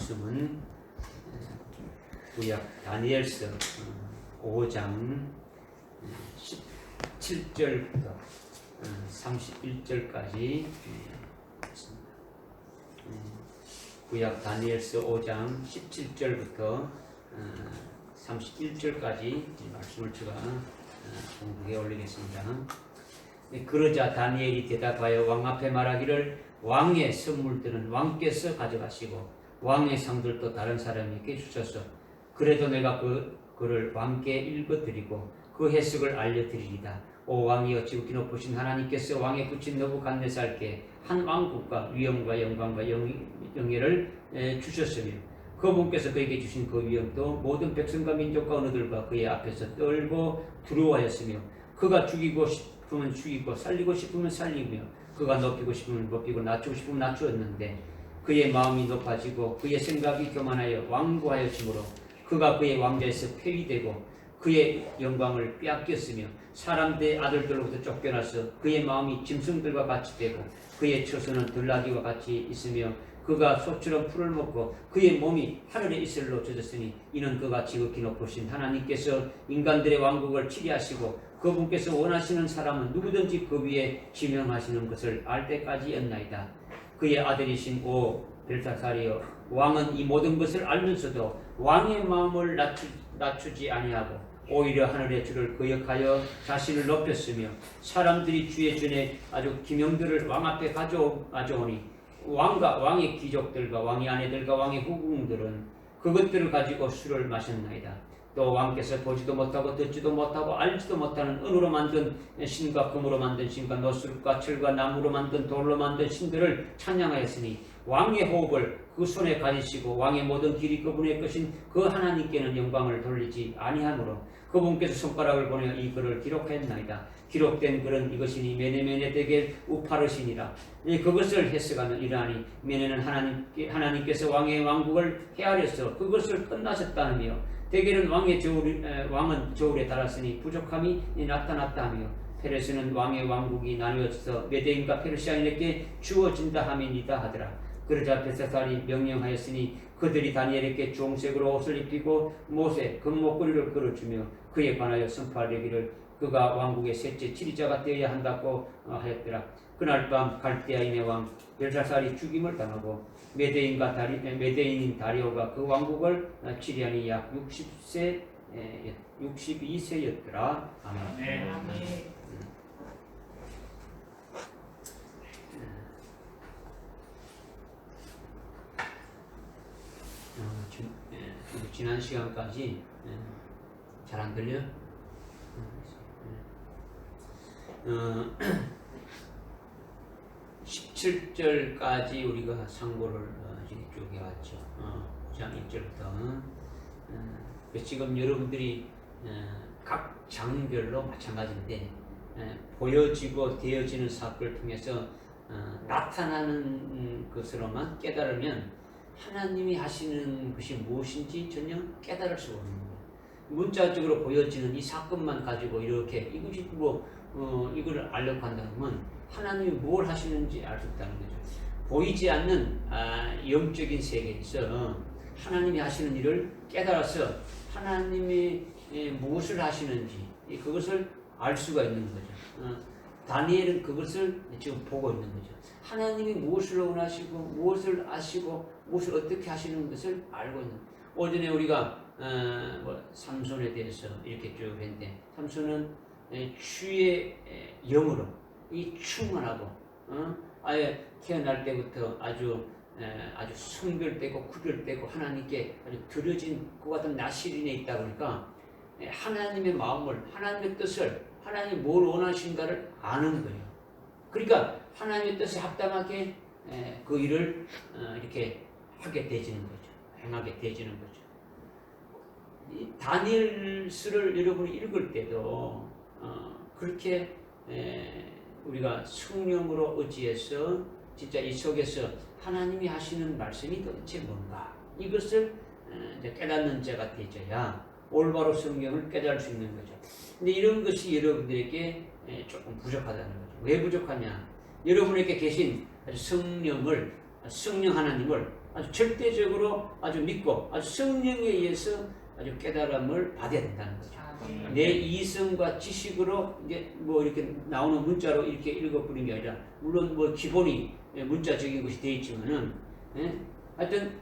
말씀은 구약 다니엘서 5장 17절부터 31절까지 있습니다. 구약 다니엘서 5장 17절부터 31절까지 말씀을 제가 공부해 올리겠습니다. 그러자 다니엘이 대답하여 왕 앞에 말하기를 왕의 선물들은 왕께서 가져가시고 왕의 상들도 다른 사람에게 주셔서 그래도 내가 그를 왕께 읽어드리고 그 해석을 알려드리리다. 오 왕이여 지극히 높으신 하나님께서 왕의 붙인 느부갓네살께 한 왕국과 위엄과 영광과 영예를 주셨으며 그분께서 그에게 주신 그 위엄도 모든 백성과 민족과 언어들과 그의 앞에서 떨고 두려워하였으며 그가 죽이고 싶으면 죽이고 살리고 싶으면 살리며 그가 높이고 싶으면 높이고 낮추고 싶으면 낮추었는데 그의 마음이 높아지고 그의 생각이 교만하여 완고하였으므로 그가 그의 왕좌에서 폐위되고 그의 영광을 빼앗겼으며 사람들의 아들들로부터 쫓겨나서 그의 마음이 짐승들과 같이 되고 그의 처소는 들나귀와 같이 있으며 그가 소처럼 풀을 먹고 그의 몸이 하늘의 이슬로 젖었으니 이는 그가 지극히 높으신 하나님께서 인간들의 왕국을 치리하시고 그분께서 원하시는 사람은 누구든지 그 위에 지명하시는 것을 알 때까지였나이다. 그의 아들이신 오 벨사살이여 왕은 이 모든 것을 알면서도 왕의 마음을 낮추지 아니하고 오히려 하늘의 주를 거역하여 자신을 높였으며 사람들이 주의 전에 아주 기명들을 왕 앞에 가져오니 왕과 왕의 귀족들과 왕의 아내들과 왕의 후궁들은 그것들을 가지고 술을 마셨나이다. 또 왕께서 보지도 못하고 듣지도 못하고 알지도 못하는 은으로 만든 신과 금으로 만든 신과 노술과 철과 나무로 만든 돌로 만든 신들을 찬양하였으니 왕의 호흡을 그 손에 가지시고 왕의 모든 길이 그분의 것인 그 하나님께는 영광을 돌리지 아니하므로 그분께서 손가락을 보내어 이 글을 기록하였나이다. 기록된 글은 이것이니 메네메네 되게 우파르시니라. 그것을 해석하면 이러하니 메네는 하나님께서 왕의 왕국을 헤아려서 그것을 끝나셨다며 대개는 왕은 저울에 달았으니 부족함이 나타났다 하며 페르시는 왕의 왕국이 나뉘어서 메대인과 페르시아인에게 주어진다 함이니다 하더라. 그러자 벨사살이 명령하였으니 그들이 다니엘에게 주홍색으로 옷을 입히고 못에 금목걸이를 걸어주며 그에 관하여 선포하기를 그가 왕국의 셋째 치리자가 되어야 한다고 하였더라. 그날 밤 갈대아인의 왕 벨사살이 죽임을 당하고 메대인인 다리오가 그 왕국을 치리하니 약 62세였더라. 아멘. 네. 지난 시간까지 잘 안 들려? 17절까지 우리가 상고를 쭉 해왔죠. 5장 1절부터. 지금 여러분들이 각 장별로 마찬가지인데 보여지고 되어지는 사건을 통해서 나타나는 것으로만 깨달으면 하나님이 하시는 것이 무엇인지 전혀 깨달을 수가 없는 거예요. 문자적으로 보여지는 이 사건만 가지고 이렇게 이것이 이걸 알려고 한다면 하나님이 뭘 하시는지 알 수 없다는 거죠. 보이지 않는 영적인 세계에서 하나님이 하시는 일을 깨달아서 하나님이 무엇을 하시는지 그것을 알 수가 있는 거죠. 다니엘은 그것을 지금 보고 있는 거죠. 하나님이 무엇을 원하시고 무엇을 아시고 무엇을 어떻게 하시는 것을 알고 있는 거죠. 오전에 우리가 삼손에 대해서 이렇게 쭉 했는데 삼손은 주의 영으로 이 충만하고 아예 태어날 때부터 아주 성별되고 구별되고 하나님께 아주 드려진 그 같은 나시린에 있다 보니까 하나님의 마음을 하나님의 뜻을 하나님이 뭘 원하신가를 아는 거예요. 그러니까 하나님의 뜻에 합당하게 그 일을 이렇게 하게 되지는 거죠. 행하게 되지는 거죠. 이 다니엘서를 여러분이 읽을 때도 그렇게 우리가 성령으로 의지해서 진짜 이 속에서 하나님이 하시는 말씀이 도대체 뭔가 이것을 깨닫는 자가 되어야 올바로 성경을 깨달을 수 있는 거죠. 근데 이런 것이 여러분들에게 조금 부족하다는 거죠. 왜 부족하냐? 여러분에게 계신 성령 하나님을 아주 절대적으로 아주 믿고 아주 성령에 의해서 아주 깨달음을 받아야 된다는 거죠. 내 이성과 지식으로 이제 뭐 이렇게 나오는 문자로 이렇게 읽어버린 게 아니라 물론 뭐 기본이 문자적인 것이 되어 있지만은 하여튼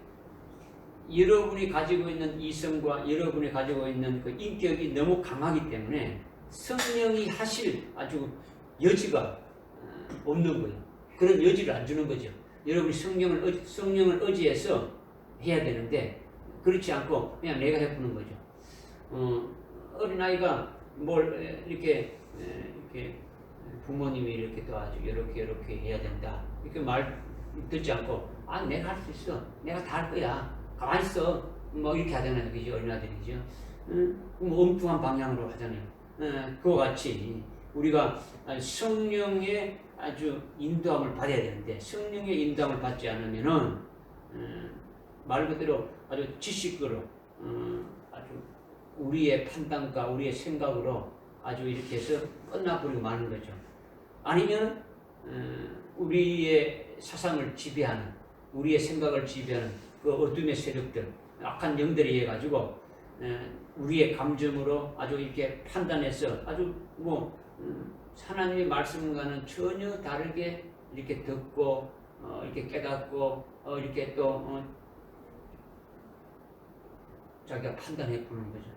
여러분이 가지고 있는 이성과 여러분이 가지고 있는 그 인격이 너무 강하기 때문에 성령이 하실 아주 여지가 없는 거예요. 그런 여지를 안 주는 거죠. 여러분이 성령을 의지해서 해야 되는데 그렇지 않고 그냥 내가 해보는 거죠. 어린아이가 뭘 이렇게 부모님이 이렇게 도와줘 이렇게 해야 된다 이렇게 말 듣지 않고 내가 할 수 있어 내가 다 할 거야 가만히 있어 뭐 이렇게 하잖아요. 그죠? 어린아이들이죠. 뭐 엉뚱한 방향으로 하잖아요. 그와 같이 우리가 성령의 아주 인도함을 받아야 되는데 성령의 인도함을 받지 않으면은 말 그대로 아주 지식으로 아주 우리의 판단과 우리의 생각으로 아주 이렇게 해서 끝나버리고 마는 거죠. 아니면 우리의 사상을 지배하는 우리의 생각을 지배하는 그 어둠의 세력들 악한 영들에 의해 가지고 우리의 감정으로 아주 이렇게 판단해서 아주 뭐 하나님의 말씀과는 전혀 다르게 이렇게 듣고 이렇게 깨닫고 이렇게 또 자기가 판단해 보는 거죠.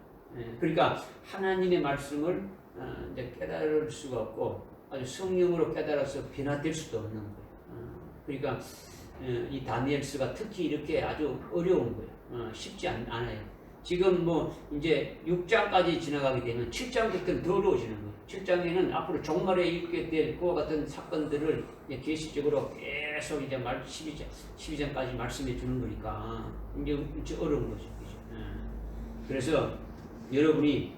그러니까 하나님의 말씀을 이제 깨달을 수가 없고 아주 성령으로 깨달아서 변화될 수도 없는 거예요. 그러니까 이 다니엘서가 특히 이렇게 아주 어려운 거예요. 쉽지 않아요. 지금 뭐 이제 6장까지 지나가게 되면 7장부터는 더 어려워지는 거예요. 7장에는 앞으로 종말에 있게 될 그와 같은 사건들을 계시적으로 계속 이제 12장까지 말씀해 주는 거니까 이제 어려운 거죠. 그래서 여러분이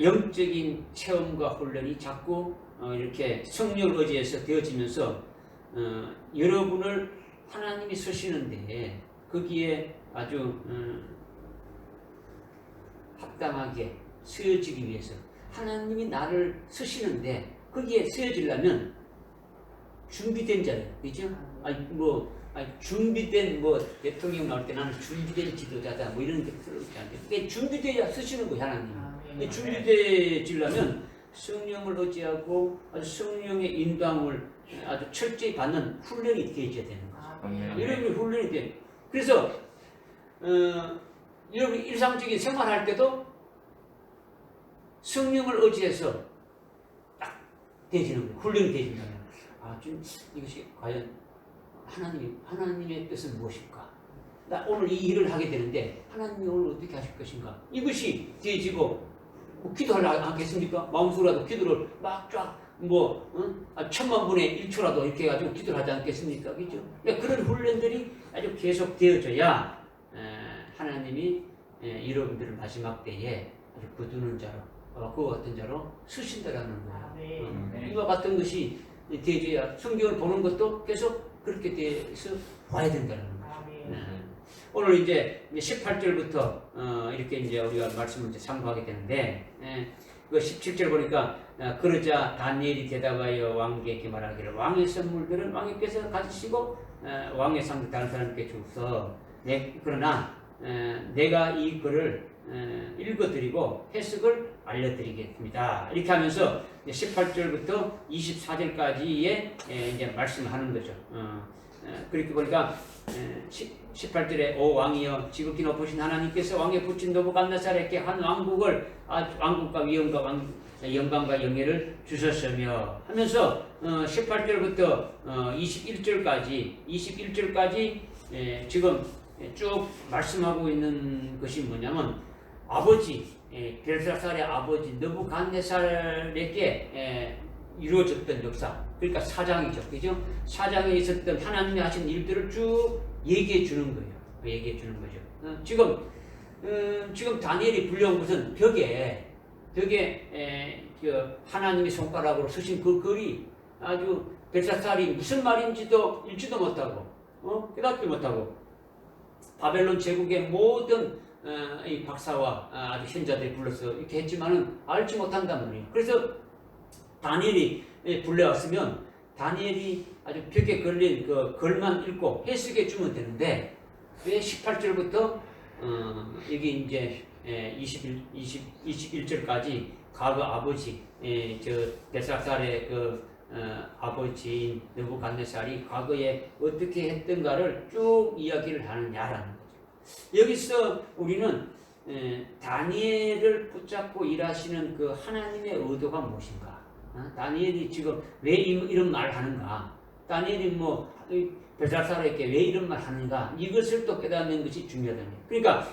영적인 체험과 훈련이 자꾸 이렇게 성령을 의지해서 되어지면서 여러분을 하나님이 쓰시는데 거기에 아주 합당하게 쓰여지기 위해서 하나님이 나를 쓰시는데 거기에 쓰여지려면 준비된 자예요. 그죠? 준비된 대통령 나올 때 나는 준비된 지도자다 뭐 이런 게 들어오지 않아요. 준비돼야 쓰시는 거예요, 하나님. 준비되지려면 성령을 의지하고 아주 성령의 인도함을 아주 철저히 받는 훈련이 되어야 되는 거죠. 여러분이 훈련이 돼요. 그래서 여러분이 일상적인 생활할 때도 성령을 의지해서 딱 되어지는 거예요. 훈련이 되어진다. 좀 이것이 과연 하나님의 뜻은 무엇일까? 나 오늘 이 일을 하게 되는데 하나님이 오늘 어떻게 하실 것인가? 이것이 되어지고 기도하려 하겠습니까? 마음속으로라도 기도를 막 쫙 천만 분의 1초라도 이렇게 해가지고 기도를 하지 않겠습니까? 그죠? 그런 훈련들이 아주 계속 되어져야 하나님이 여러분들을 마지막 때에 아주 거두는 자로 그와 같은 자로 쓰신다라는 거예요. 이와 같은 것이 되어져야 성경을 보는 것도 계속 그렇게 돼서 봐야 된다는 거죠. 오늘 이제 18절부터 이렇게 이제 우리가 말씀을 이제 상고하게 되는데, 그 17절 보니까 그러자 다니엘이 대답하여 왕에게 말하기를 왕의 선물들은 왕께서 가지시고 왕의 상도 다른 사람께 주소. 그러나 내가 이 글을 읽어드리고 해석을 알려드리겠습니다. 이렇게 하면서 18절부터 24절까지의 이제 말씀을 하는 거죠. 그렇게 보니까 18절에 오 왕이여 지극히 높으신 하나님께서 왕에 붙인 느부갓네살에게 한 왕국과 위엄과 영광과 영예를 주셨으며 하면서 18절부터 21절까지 지금 쭉 말씀하고 있는 것이 뭐냐면 아버지 벨사살의 아버지 느부갓네살에게 이루어졌던 역사, 그러니까 사장이죠, 그죠? 사장에 있었던 하나님이 하신 일들을 쭉 얘기해 주는 거예요. 얘기해 주는 거죠. 지금 다니엘이 불려온 것은 벽에 하나님의 손가락으로 쓰신 그 글이 아주 벨사살이 무슨 말인지도 읽지도 못하고 깨닫지 못하고 바벨론 제국의 모든 이 박사와 아주 현자들이 불러서 이렇게 했지만은 알지 못한단 말이에요. 그래서 다니엘이 불려왔으면 다니엘이 아주 벽에 걸린 그 글만 읽고 해석해 주면 되는데 왜 18절부터 여기 이제 21절까지 과거 아버지 저 벨사살의 그 아버지인 느부갓네살이 과거에 어떻게 했던가를 쭉 이야기를 하느냐라는 거죠. 여기서 우리는 다니엘을 붙잡고 일하시는 그 하나님의 의도가 무엇인가? 다니엘이 지금 왜 이런 말을 하는가? 다니엘이 뭐 벨사살에게 왜 이런 말을 하는가? 이것을 또 깨닫는 것이 중요하다. 그러니까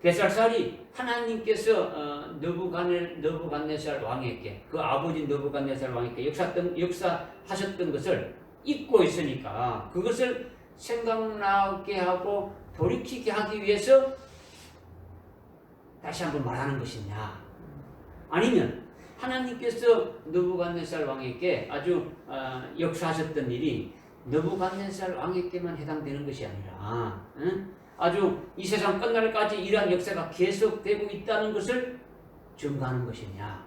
벨사살이 하나님께서 느부갓네살 왕에게 그 아버지 느부갓네살 왕에게 역사하셨던 것을 잊고 있으니까 그것을 생각나게 하고 돌이키게 하기 위해서 다시 한번 말하는 것이냐? 아니면 하나님께서 느부갓네살 왕에게 아주 역사하셨던 일이 느부갓네살 왕에게만 해당되는 것이 아니라 아주 이 세상 끝날까지 이러한 역사가 계속되고 있다는 것을 증거하는 것이냐?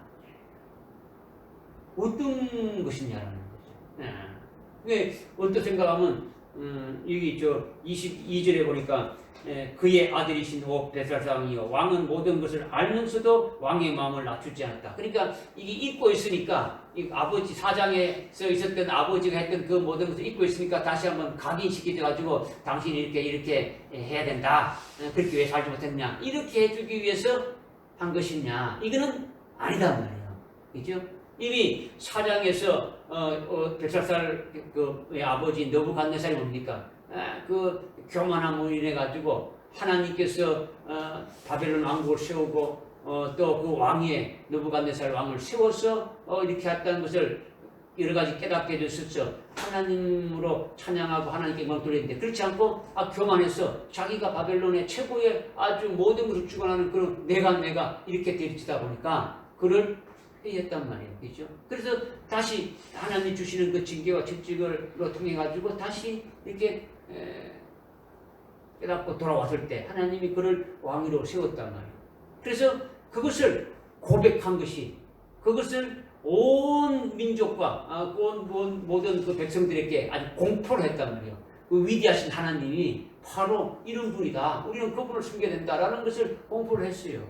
어떤 것이냐라는 거죠. 왜 어떤 생각하면 여기 저 22절에 보니까 그의 아들이신 벨사살왕이요 왕은 모든 것을 알면서도 왕의 마음을 낮추지 않았다. 그러니까 이게 잊고 있으니까 이 아버지 사장에서 있었던 아버지가 했던 그 모든 것을 잊고 있으니까 다시 한번 각인시키게 가지고 당신이 이렇게 해야 된다. 그렇게 왜 살지 못했냐? 이렇게 해주기 위해서 한 것이냐? 이거는 아니단 말이에요. 그죠? 이미 사장에서 벨사살 그 아버지 느부갓네살이 뭡니까? 그 교만함으로 인해 가지고 하나님께서 바벨론 왕국을 세우고 또 그 왕의 느부갓네살 왕을 세워서 이렇게 했다는 것을 여러 가지 깨닫게 해줬었죠. 하나님으로 찬양하고 하나님께 영광 돌리는데 그렇지 않고 교만해서 자기가 바벨론의 최고의 아주 모든 것을 주관하는 그런 내가 이렇게 되치다 보니까 그를 회의했단 말이에요. 그죠? 그래서 다시 하나님이 주시는 그 징계와 책직을 통해 가지고 다시 이렇게 깨닫고 돌아왔을 때 하나님이 그를 왕위로 세웠단 말이에요. 그래서 그것을 고백한 것이 그것을 온 민족과 모든 그 백성들에게 아주 공포를 했단 말이에요. 그 위대하신 하나님이 바로 이런 분이다. 우리는 그분을 숨겨야 된다라는 것을 공포를 했어요.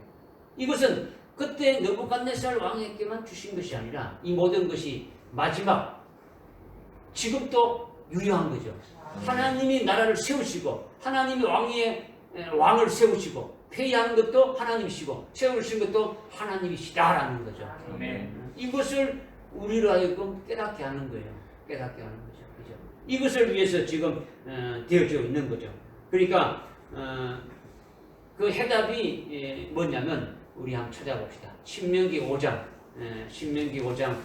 이것은 그때 느부갓네살 왕에게만 주신 것이 아니라 이 모든 것이 마지막 지금도 유효한 거죠. 하나님이 나라를 세우시고 하나님이 왕을 세우시고 회의하는 것도 하나님이시고 세우신 것도 하나님이시다라는 거죠. 이것을 우리로 하여금 깨닫게 하는 거예요. 깨닫게 하는 거죠. 그죠? 이것을 위해서 지금 되어져 있는 거죠. 그러니까 그 해답이 뭐냐면 우리 한번 찾아봅시다. 신명기 5장 신명기 5장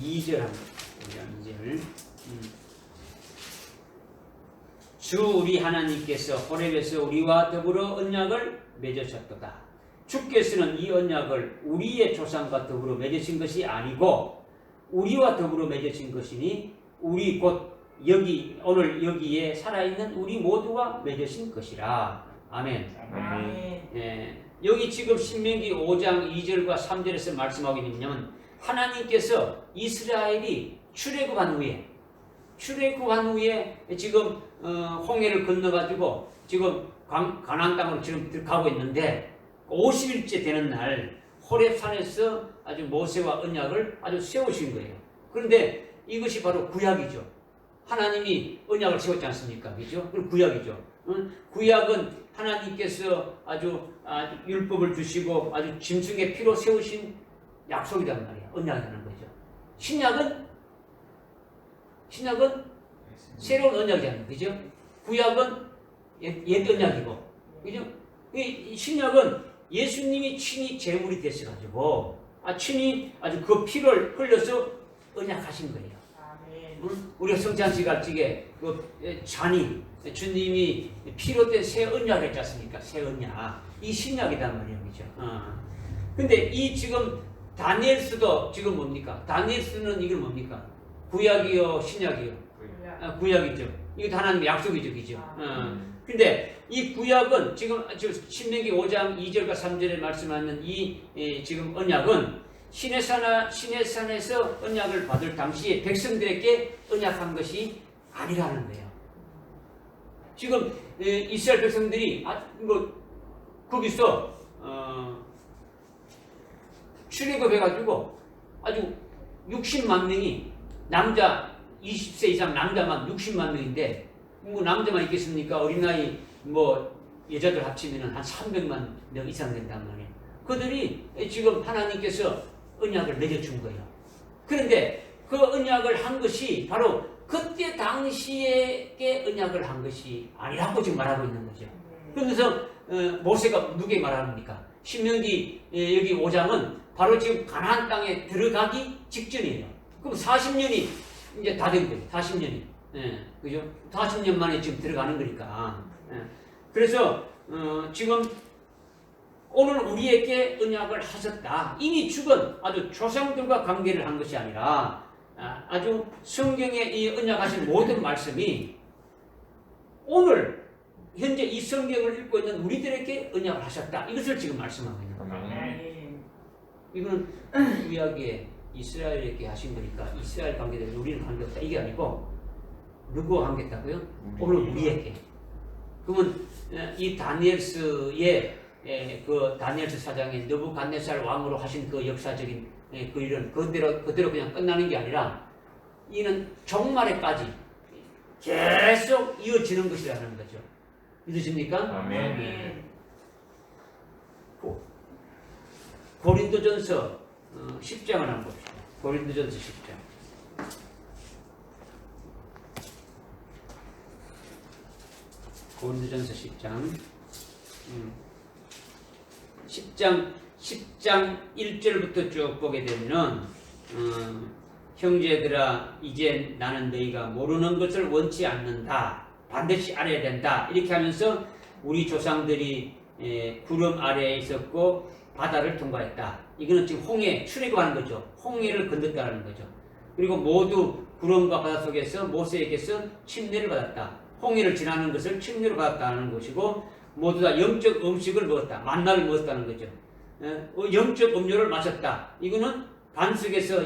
2절 한번 2절 주 우리 하나님께서 호렙에서 우리와 더불어 언약을 맺으셨도다. 주께서는 이 언약을 우리의 조상과 더불어 맺으신 것이 아니고 우리와 더불어 맺으신 것이니 우리 곧 오늘 여기에 살아있는 우리 모두와 맺으신 것이라. 아멘. 여기 지금 신명기 5장 2절과 3절에서 말씀하고 있는 뭐냐면 하나님께서 이스라엘이 출애굽한 후에 지금 홍해를 건너가지고 지금 가나안 땅으로 지금 가고 있는데 50일째 되는 날 호렙산에서 아주 모세와 언약을 아주 세우신 거예요. 그런데 이것이 바로 구약이죠. 하나님이 언약을 세웠지 않습니까? 그죠? 그럼 구약이죠. 구약은 하나님께서 아주 율법을 주시고 아주 짐승의 피로 세우신 약속이란 말이야. 언약이라는 거죠. 신약은 새로운 언약이잖아요. 그죠? 구약은 옛 언약이고. 그죠? 이 신약은 예수님이 친히 제물이 되셔가지고 친히 아주 그 피를 흘려서 언약하신 거예요. 우리가 성찬식 갈 적에 그 잔이 주님이 피로 된 새 언약을 했지 않습니까? 새 언약. 이 신약이단 말이에요. 그죠? 근데 이 지금 다니엘서도 지금 뭡니까? 다니엘서는 이걸 뭡니까? 구약이요? 신약이요? 구약이죠. 이거 하나님의 약속이죠, 그죠? 근데 이 구약은 지금 신명기 5장 2절과 3절에 말씀하는 지금 언약은 시내산에서 언약을 받을 당시에 백성들에게 언약한 것이 아니라는 거예요. 지금 이스라엘 백성들이 거기서 출애굽해가지고 아주 60만 명이 남자 20세 이상 남자만 60만 명인데 뭐 남자만 있겠습니까? 어린아이 뭐 여자들 합치면 한 300만 명 이상 된단 말이에요. 그들이 지금 하나님께서 언약을 내려준 거예요. 그런데 그 언약을 한 것이 바로 그때 당시에 언약을 한 것이 아니라고 지금 말하고 있는 거죠. 그러면서 모세가 누구에게 말합니까? 신명기 여기 5장은 바로 지금 가나안 땅에 들어가기 직전이에요. 그럼 40년이 이제 다 된 거예요. 40년이. 그죠? 40년 만에 지금 들어가는 거니까. 그래서 지금 오늘 우리에게 언약을 하셨다. 이미 죽은 아주 조상들과 관계를 한 것이 아니라 아주 성경에 이 언약하신 모든 말씀이 오늘 현재 이 성경을 읽고 있는 우리들에게 언약을 하셨다. 이것을 지금 말씀하고 있는 거예요. 이거는 구약에 이스라엘에게 하신 거니까 이스라엘 관계대로 우리는 관계없다. 이게 아니고 누구와 관계했다고요? 오늘 우리에게. 그러면 이 다니엘서의 그 다니엘서 4장에 느부갓네살 왕으로 하신 그 역사적인 그 일은 그대로 그냥 끝나는 게 아니라 이는 종말에까지 계속 이어지는 것이라는 거죠. 믿으십니까? 아멘. 고린도전서 10장을 한번 봅시다. 고린도전서 10장. 고린도전서 10장 1절부터 쭉 보게 되면은 형제들아 이제 나는 너희가 모르는 것을 원치 않는다. 반드시 알아야 된다. 이렇게 하면서 우리 조상들이 구름 아래에 있었고 바다를 통과했다. 이거는 지금 홍해 출애굽하는 거죠. 홍해를 건넜다는 거죠. 그리고 모두 구름과 바다 속에서 모세에게서 침례를 받았다. 홍해를 지나는 것을 침례를 받았다는 것이고 모두 다 영적 음식을 먹었다. 만나를 먹었다는 거죠. 영적 음료를 마셨다. 이거는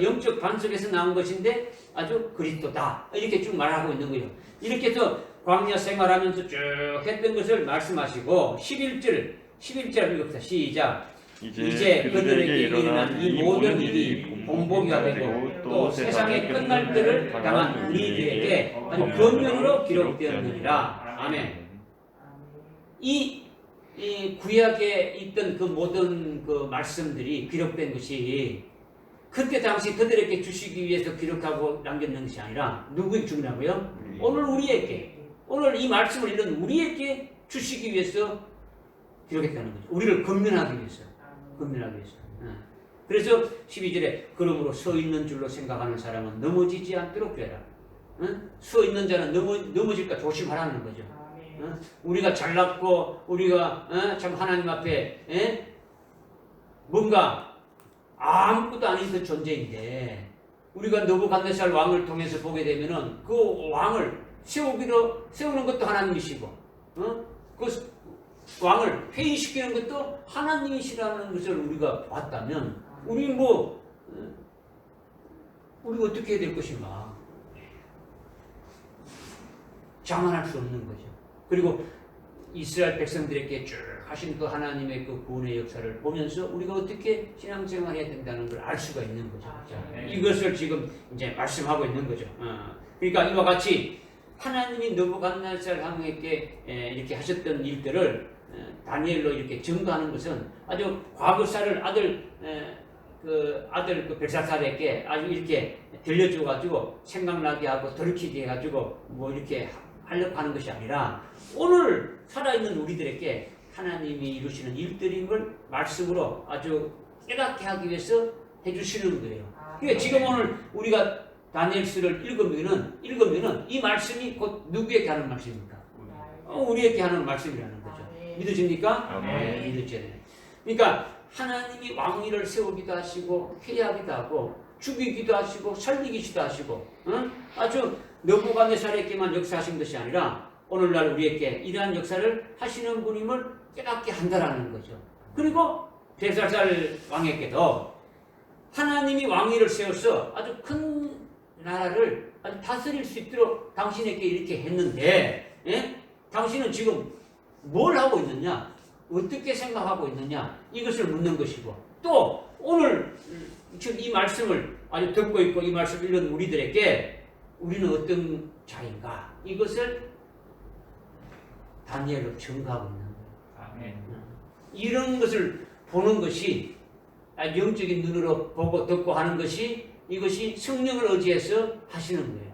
영적 반석에서 나온 것인데 아주 그리스도다. 이렇게 쭉 말하고 있는 거예요. 이렇게 해서 광야 생활하면서 쭉 했던 것을 말씀하시고 11절 읽읍시다. 시작. 이제 그들에게 일어난 이 모든 일이 본보기가 되고 또 세상의 끝날 때를 당한 우리들에게 아주 권면으로 기록되었느니라. 아멘. 이 구약에 있던 그 모든 그 말씀들이 기록된 것이 그때 당시 그들에게 주시기 위해서 기록하고 남겼는 것이 아니라 누구에게 주냐고요? 오늘 우리에게, 오늘 이 말씀을 읽는 우리에게 주시기 위해서 기록했다는 거죠. 우리를 건면하기 위해서. 그래서 12절에 그러므로 서 있는 줄로 생각하는 사람은 넘어지지 않도록 되라. 서 있는 자는 넘어질까 조심하라는 거죠. 우리가 잘났고 우리가 참 하나님 앞에 뭔가 아무것도 아닌 그 존재인데 우리가 느부갓네살 왕을 통해서 보게 되면은 그 왕을 세우는 것도 하나님이시고 그 왕을 회의시키는 것도 하나님이시라는 것을 우리가 봤다면 우리가 어떻게 해야 될 것인가? 자만할 수 없는 거죠. 그리고 이스라엘 백성들에게 쭉 하신 그 하나님의 그 구원의 역사를 보면서 우리가 어떻게 신앙생활 해야 된다는 걸 알 수가 있는 거죠. 이것을 지금 이제 말씀하고 있는 거죠. 그러니까 이와 같이 하나님이 느부갓네살 왕에게 이렇게 하셨던 일들을 다니엘로 이렇게 증거하는 것은 아주 과거사를 아들 그 벨사살에게 아주 이렇게 들려줘가지고 생각나게 하고 돌이키게 해가지고 뭐 이렇게 하려고 하는 것이 아니라 오늘 살아있는 우리들에게 하나님이 이루시는 일들인 걸 말씀으로 아주 깨닫게 하기 위해서 해주시는 거예요. 그러니까 지금 오늘 우리가 다니엘서를 읽으면은 이 말씀이 곧 누구에게 하는 말씀입니까? 우리에게 하는 말씀이라는 거죠. 믿으십니까? 네, 믿으셔야 돼요. 그러니까 하나님이 왕위를 세우기도 하시고 회개하기도 하고 죽이기도 하시고 살리기도 하시고 아주 느부갓네살에게만 역사하신 것이 아니라 오늘날 우리에게 이러한 역사를 하시는 분임을 깨닫게 한다라는 거죠. 그리고 벨사살 왕에게도 하나님이 왕위를 세워서 아주 큰 나라를 아주 다스릴 수 있도록 당신에게 이렇게 했는데, 예? 당신은 지금 뭘 하고 있느냐? 어떻게 생각하고 있느냐? 이것을 묻는 것이고, 또 오늘 지금 이 말씀을 아주 듣고 있고 이 말씀을 읽는 우리들에게 우리는 어떤 자인가? 이것을 다니엘로 증가하고 있는 거예요. 아멘. 이런 것을 보는 것이 영적인 눈으로 보고 듣고 하는 것이 이것이 성령을 의지해서 하시는 거예요.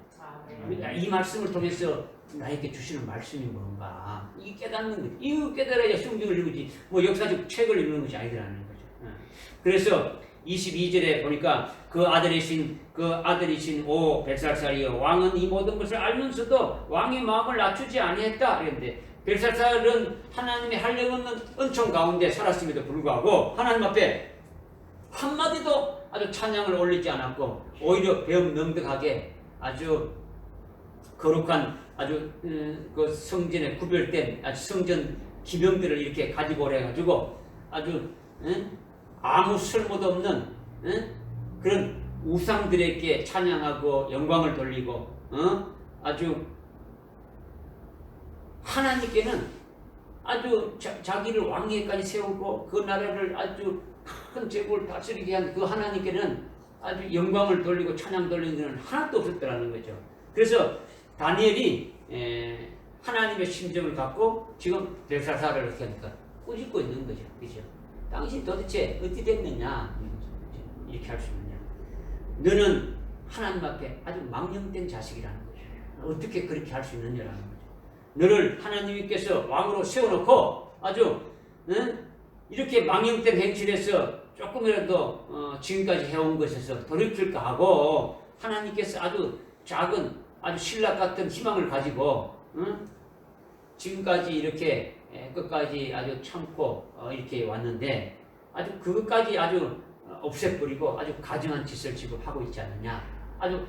아멘. 이 말씀을 통해서 나에게 주시는 말씀이 뭔가 이게 깨닫는 거지. 이거 깨달아야 성경을 읽지 뭐 역사적 책을 읽는 것이 아니라는 거죠. 그래서 22절에 보니까 그 아들이신 오 벨사살이여 왕은 이 모든 것을 알면서도 왕의 마음을 낮추지 아니했다. 그런데 벨사살은 하나님의 한량없는 은총 가운데 살았음에도 불구하고 하나님 앞에 한마디도 아주 찬양을 올리지 않았고 오히려 배은능득하게 아주 거룩한 아주 그 성전에 구별된 아주 성전 기명들을 이렇게 가지고 오래가지고 아주 아무 쓸모도 없는 그런 우상들에게 찬양하고 영광을 돌리고 아주 하나님께는 아주 자기를 왕위에까지 세우고 그 나라를 아주 큰 제국을 다스리게 한 그 하나님께는 아주 영광을 돌리고 찬양 돌리는 것은 하나도 없었다는 거죠. 그래서 다니엘이 하나님의 심정을 갖고 지금 벨사살을 이렇게 하니까 꾸짖고 있는 거죠. 그죠? 당신 도대체 어떻게 됐느냐? 이렇게 할 수 있느냐? 너는 하나님 앞에 아주 망령된 자식이라는 거죠. 어떻게 그렇게 할 수 있느냐라는 거죠. 너를 하나님께서 왕으로 세워놓고 아주 이렇게 망령된 행실을 해서 조금이라도 지금까지 해온 것에서 돌이킬까 하고 하나님께서 아주 작은 아주 신락 같은 희망을 가지고 지금까지 이렇게 끝까지 아주 참고 이렇게 왔는데 아주 그것까지 아주 없애버리고 아주 가증한 짓을 지금 하고 있지 않느냐. 아주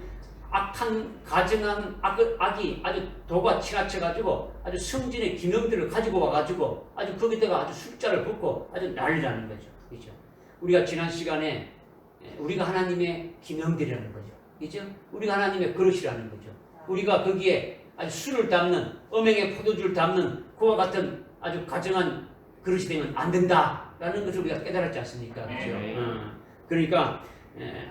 악한 가증한 악이 아주 도가 치라쳐가지고 아주 성진의 기능들을 가지고 와가지고 아주 거기다가 아주 숫자를 붓고 아주 난리라는 거죠. 그죠? 우리가 지난 시간에 우리가 하나님의 기능들이라는 거죠. 그죠? 우리가 하나님의 그릇이라는 거죠. 우리가 거기에 아주 술을 담는 음행의 포도주를 담는 그와 같은 아주 가증한 그릇이 되면 안 된다라는 것을 우리가 깨달았지 않습니까? 그죠? 그러니까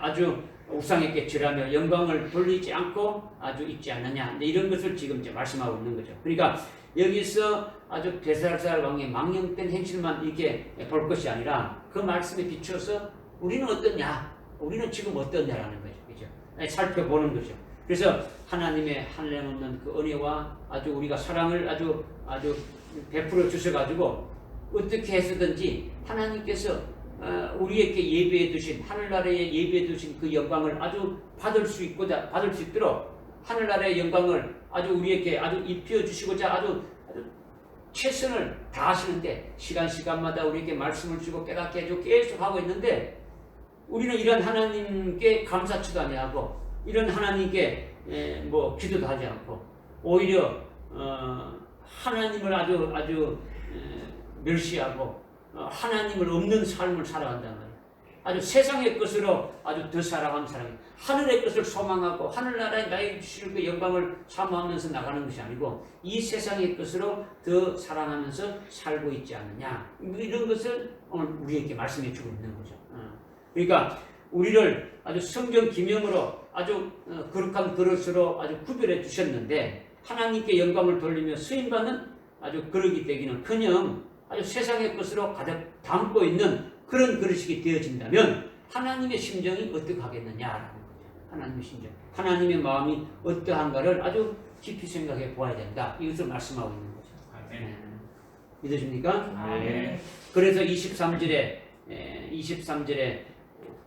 아주 우상에게 절하며 영광을 돌리지 않고 아주 있지 않느냐. 이런 것을 지금 이제 말씀하고 있는 거죠. 그러니까 여기서 아주 벨사살 왕의 망령된 행실만 이렇게 볼 것이 아니라 그 말씀에 비추어서 우리는 어떠냐? 우리는 지금 어떠냐라는 거죠. 그죠? 살펴보는 거죠. 그래서 하나님의 한량없는 그 은혜와 아주 우리가 사랑을 아주 베풀어 주셔가지고 어떻게 해서든지 하나님께서 우리에게 예배해 두신 하늘나라에 예배해 두신 그 영광을 아주 받을 수 있도록 하늘나라의 영광을 아주 우리에게 아주 입혀 주시고자 아주 최선을 다하시는데 시간마다 우리에게 말씀을 주고 깨닫게 해주고 계속 하고 있는데 우리는 이런 하나님께 감사치도 아니하고 이런 하나님께 뭐 기도도 하지 않고 오히려 하나님을 아주 멸시하고 하나님을 없는 삶을 살아간단 말이에요. 아주 세상의 것으로 아주 더 살아가는 사람이 하늘의 것을 소망하고 하늘나라에 나에게 주실 그 영광을 사모하면서 나가는 것이 아니고 이 세상의 것으로 더 사랑하면서 살고 있지 않느냐. 이런 것을 오늘 우리에게 말씀해 주고 있는 거죠. 그러니까 우리를 아주 성경 기명으로 아주 거룩한 그릇으로 아주 구별해 주셨는데 하나님께 영광을 돌리며 쓰임받는 아주 그릇이 되기는커녕 아주 세상의 것으로 가득 담고 있는 그런 그릇이 되어진다면 하나님의 심정이 어떡하겠느냐라는 거죠. 하나님의 심정, 하나님의 마음이 어떠한가를 아주 깊이 생각해 보아야 된다. 이것을 말씀하고 있는 거죠. 아멘. 믿으십니까? 아멘. 그래서 23절에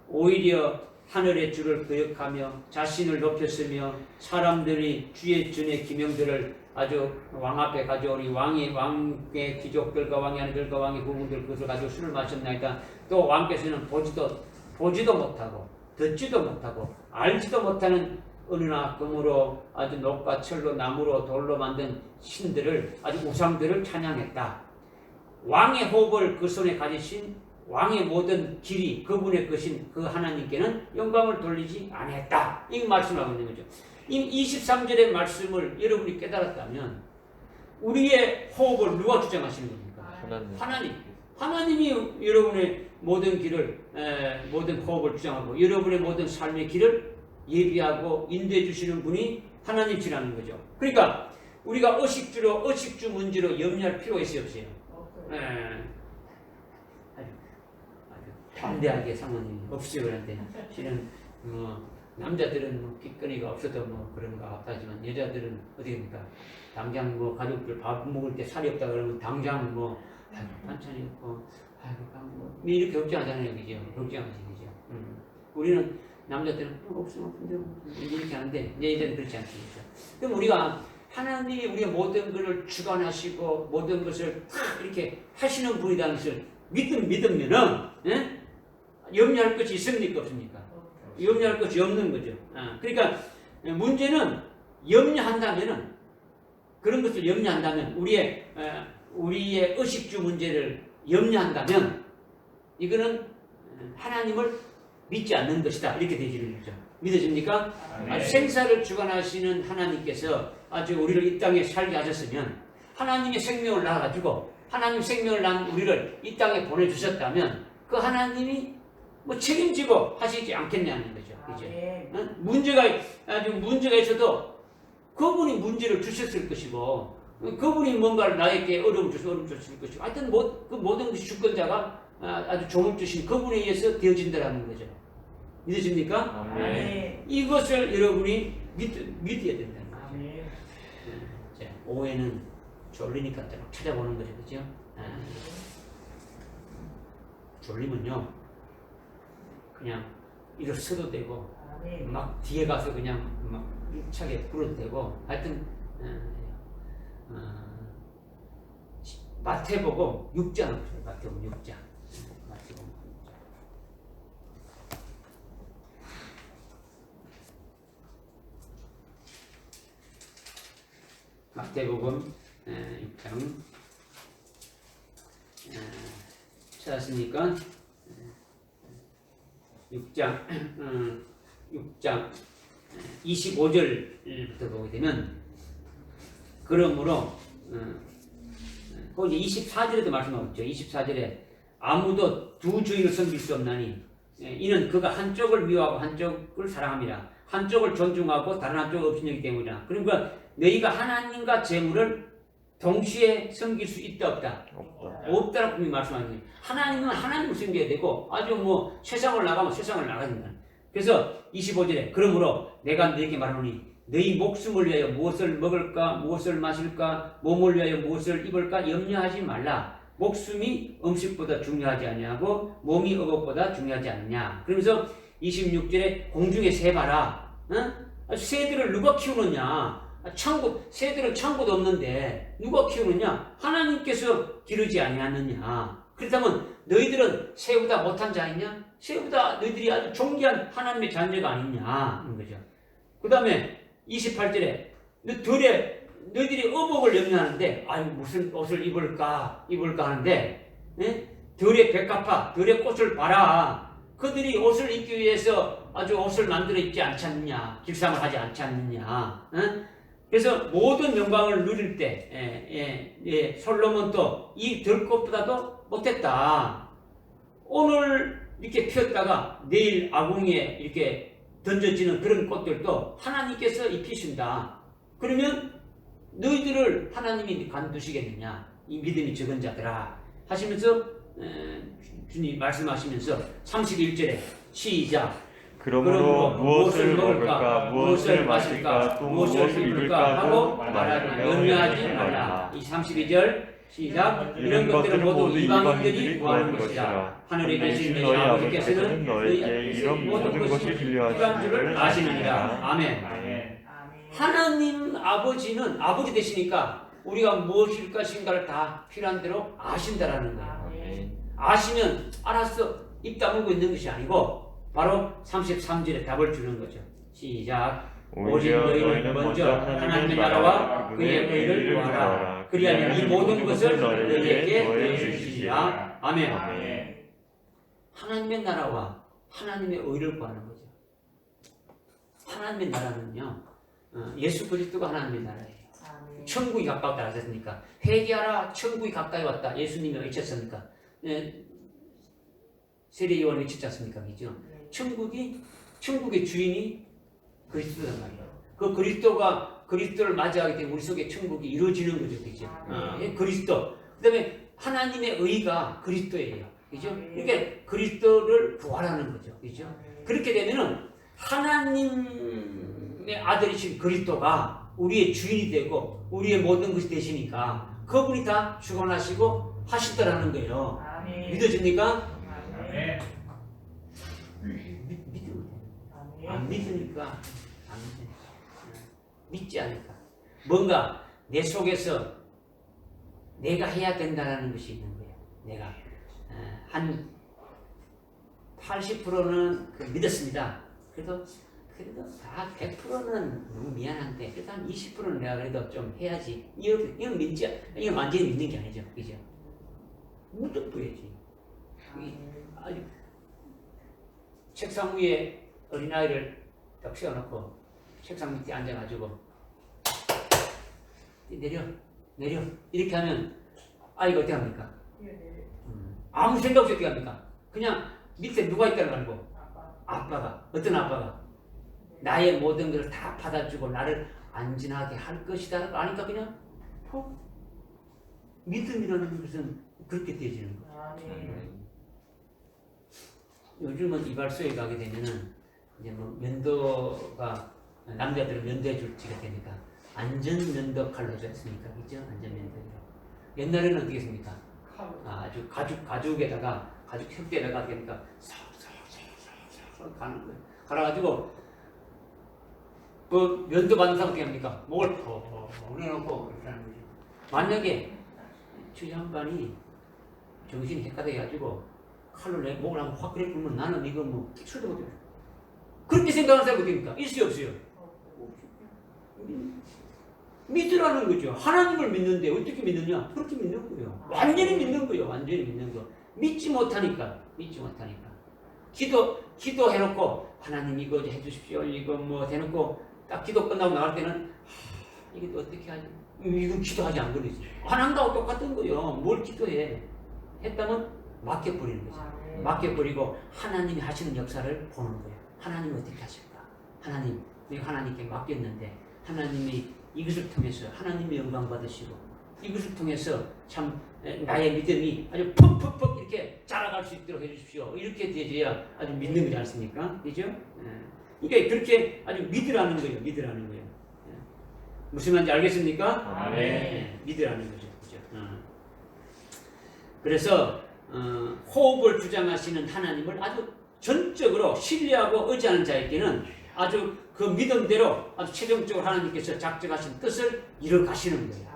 오히려 하늘의 주를 거역하며 자신을 높였으며 사람들이 주의 전의 기명들을 아주 왕 앞에 가져오니 왕의 귀족들과 왕의 아내들과 왕의 부부들 그것을 가지고 술을 마셨나이다. 또 왕께서는 보지도 못하고 듣지도 못하고 알지도 못하는 은이나 금으로 아주 녹과 철로 나무로 돌로 만든 신들을 아주 우상들을 찬양했다. 왕의 호흡을 그 손에 가지신 왕의 모든 길이 그분의 것인 그 하나님께는 영광을 돌리지 아니했다. 이 말씀하고 있는 거죠. 이 23절의 말씀을 여러분이 깨달았다면 우리의 호흡을 누가 주장하시는 겁니까? 하나님. 하나님이 여러분의 모든 길을 모든 호흡을 주장하고 여러분의 모든 삶의 길을 예비하고 인도해 주시는 분이 하나님이라는 거죠. 그러니까 우리가 의식주 문제로 염려할 필요가 있어요, 없어요? 아주 담대하게 상황이 없어요. 그런데 실은 남자들은 뭐 기꺼이가 없어도 뭐 그런가 하지만 여자들은 어떻게 됩니까? 당장 뭐 가족들 밥 먹을 때 살이 없다 그러면 당장 뭐 반찬이 없고 뭐 이렇게 걱정하잖아요, 그죠? 걱정하지, 그죠? 우리는 남자들은 없으면 이렇게 하는데 여자들은 그렇지 않습니까? 그럼 우리가 하나님이 우리의 모든 것을 주관하시고 모든 것을 이렇게 하시는 분이라는 것을 믿으면은 염려할 것이 있습니까, 없습니까? 염려할 것이 없는 거죠. 그러니까 문제는 염려한다면은 그런 것을 염려한다면 우리의 의식주 문제를 염려한다면 이거는 하나님을 믿지 않는 것이다. 이렇게 되지는 거죠. 믿어집니까? 아주 생사를 주관하시는 하나님께서 아주 우리를 이 땅에 살게 하셨으면 하나님의 생명을 낳아가지고 하나님 생명을 낳은 우리를 이 땅에 보내주셨다면 그 하나님이 뭐 책임지고 하시지 않겠냐는 거죠. 그죠? 문제가 있어도 그분이 문제를 주셨을 것이고 그분이 뭔가를 나에게 어려움 줬을 것이고 하여튼 그 모든 것이 주권자가 아주 종을 주신 그분에 의해서 되어진다라는 거죠. 믿으십니까? 이것을 여러분이 믿어야 된다는 거죠. 오해는 졸리니까 또 찾아보는 거죠. 그죠? 졸리면요 그냥 일어서도 되고 막 뒤에 가서 그냥 막 차게 불어도 되고 하여튼 마태복음 6장 마태복음 6장 마태복음 6장 찾았습니까? 6장 25절부터 보게 되면 그러므로 거기 24절에도 말씀하고 있죠. 24절에 아무도 두 주인을 섬길 수 없나니 이는 그가 한쪽을 미워하고 한쪽을 사랑합니다. 한쪽을 존중하고 다른 한쪽을 업신여기기 때문이다. 그러니까 너희가 하나님과 재물을 동시에 섬길 수 있다 없다? 없다라고 분명히 말씀하는 거예요. 하나님은 하나님을 섬겨야 되고 아주 뭐 세상을 나가면 세상을 나가야 된다. 그래서 25절에 그러므로 내가 너희에게 말하노니 너희 목숨을 위하여 무엇을 먹을까 무엇을 마실까 몸을 위하여 무엇을 입을까 염려하지 말라. 목숨이 음식보다 중요하지 아니하고 몸이 의복보다 중요하지 않느냐. 그러면서 26절에 공중에 새 봐라. 새들을 누가 키우느냐. 새들은 창고도 없는데 누가 키우느냐? 하나님께서 기르지 아니하느냐. 그렇다면 너희들은 새보다 못한 자이냐? 새보다 너희들이 아주 존귀한 하나님의 자녀가 아니냐 하는 거죠. 그 다음에 28절에 너희들이 의복을 염려하는데 무슨 옷을 입을까 하는데 들의 백합화 들의 꽃을 봐라. 그들이 옷을 입기 위해서 아주 옷을 만들어 입지 않지 않느냐. 길쌈을 하지 않지 않느냐. 그래서 모든 영광을 누릴 때 솔로몬도 이 들꽃보다도 못했다. 오늘 이렇게 피었다가 내일 아궁이에 이렇게 던져지는 그런 꽃들도 하나님께서 입히신다. 그러면 너희들을 하나님이 간두시겠느냐. 이 믿음이 적은 자들아 하시면서 주님 말씀하시면서 31절에 시작. 그러므로 무엇을 먹을까 무엇을 마실까 또 무엇을 입을까 하고 말하며 염려하지 말라. 이 32절 시작. 이런 것들은 모두 이방인들이 구하는 것이라. 하늘에 계신 너희 아버지께서는 너희에게 이런 모든 것이 필요한 줄을 아시느니라. 아멘. 하나님 아버지는 아버지 되시니까 우리가 무엇일 것인가를 다 필요한 대로 아신다라는 거예요. 아시면 알아서 입 다물고 있는 것이 아니고 바로 33절에 답을 주는 거죠. 시작. 오직 너희는 먼저 하나님의 나라와 그의 의를 구하라. 그리하면 이 모든 것을 너희에게 더해주시리라. 아멘. 하나님의 나라와 하나님의 의를 구하는 거죠. 하나님의 나라는요, 예수 그리스도가 하나님의 나라예요. 천국이 가까웠다 하셨으니까 회개하라, 천국이 가까이 왔다 예수님이 외쳤습니까? 세례 요한이 외쳤지 않습니까? 그죠? 천국의 주인이 그리스도란 말이에요. 그 그리스도를 맞이하기 때문에 우리 속에 천국이 이루어지는 거죠. 그죠? 그리스도. 그 다음에 하나님의 의가 그리스도예요. 그죠? 그러니까 그리스도를 부활하는 거죠. 그죠? 그렇게 되면은 하나님의 아들이신 그리스도가 우리의 주인이 되고 우리의 모든 것이 되시니까 그분이 다 주관하시고 하시더라는 거예요. 믿어집니까? 안 믿으니까 믿지 않으니까 뭔가 내 속에서 내가 해야 된다는 것이 있는 거예요. 내가 한 80%는 믿었습니다. 그래도 다 100%는 너무 미안한데 그래도 한 20%는 내가 그래도 좀 해야지. 이건 완전히 믿는 게 아니죠. 그죠? 묻어둬야지. 아주 책상 위에 어린아이를 딱 세워놓고 책상 밑에 앉아가지고 내려 이렇게 하면 아이가 어떻게 합니까? 아무 생각 없이 어떻게 합니까? 그냥 밑에 누가 있다는 거 알고 아빠가 어떤 아빠가 나의 모든 것을 다 받아주고 나를 안전하게 할 것이다 아니까 그냥 믿음이라는 것은 그렇게 되어지는 거예요. 요즘은 이발소에 가게 되면은 이제 뭐 면도가 남자들은 면도해 줄 지가 되니까 안전 면도 칼로 하지 않습니까? 그죠? 안전 면도로. 옛날에는 어떻게 했습니까? 아주 가죽에다가 가죽 혁대에다가 그러니까 싹 가는 거예요. 갈아가지고 그 면도 받는 사람 어떻게 합니까? 목을 올려놓고 이렇게 하는 거죠. 만약에 주장관이 정신이 헷갈려가지고 칼로 내 목을 한번 확 그래 불면 나는 이거 뭐 기출도 못해. 그렇게 생각하는 사람이 어떻습니까? 있어요 없어요? 믿으라는 거죠. 하나님을 믿는데 어떻게 믿느냐? 그렇게 믿는 거예요. 완전히 믿는 거예요. 완전히 믿는 거. 믿지 못하니까. 기도해놓고 하나님 이거 해주십시오. 이거 뭐 해놓고 딱 기도 끝나고 나갈 때는 이게 또 어떻게 하지? 이건 기도하지 않거든요. 안 한다고 똑같은 거예요. 뭘 기도해? 했다면 맡겨버리는 거죠. 맡겨버리고 하나님이 하시는 역사를 보는 거예요. 하나님이 어떻게 하실까? 하나님, 내가 하나님께 맡겼는데 하나님이 이것을 통해서 하나님의 영광 받으시고 이것을 통해서 참 나의 믿음이 아주 퍽퍽퍽 이렇게 자라갈 수 있도록 해주십시오. 이렇게 되어야 아주 믿는 거지 않습니까? 그죠? 그러니까 그렇게 아주 믿으라는 거예요. 무슨 말인지 알겠습니까? 네. 믿으라는 거죠. 그죠? 그래서 호흡을 주장하시는 하나님을 아주 전적으로 신뢰하고 의지하는 자에게는 아주 그 믿음대로 아주 최종적으로 하나님께서 작정하신 뜻을 이뤄가시는 거예요.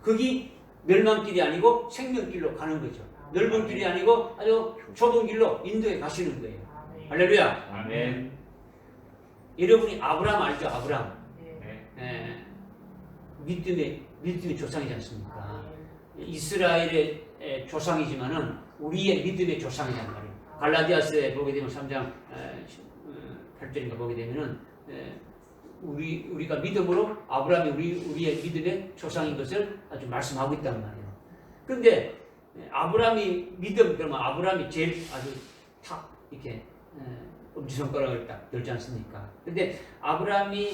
그게 멸망길이 아니고 생명길로 가는 거죠. 넓은 길이 아니고 아주 좁은 길로 인도해 가시는 거예요. 할렐루야. 아멘. 여러분이 아브라함 알죠? 아브라함. 믿음의 조상이지 않습니까? 이스라엘의 조상이지만은 우리의 믿음의 조상이란 말이에요. 갈라디아서에 보게 되면 3장 8절인가 보게 되면은 우리가 믿음으로 아브라함이 우리의 믿음의 조상인 것을 아주 말씀하고 있단 말이에요. 그런데 아브라함이 믿음 그러면 아브라함이 제일 아주 탁 이렇게 엄지손가락을 딱 들지 않습니까? 근데 아브라함이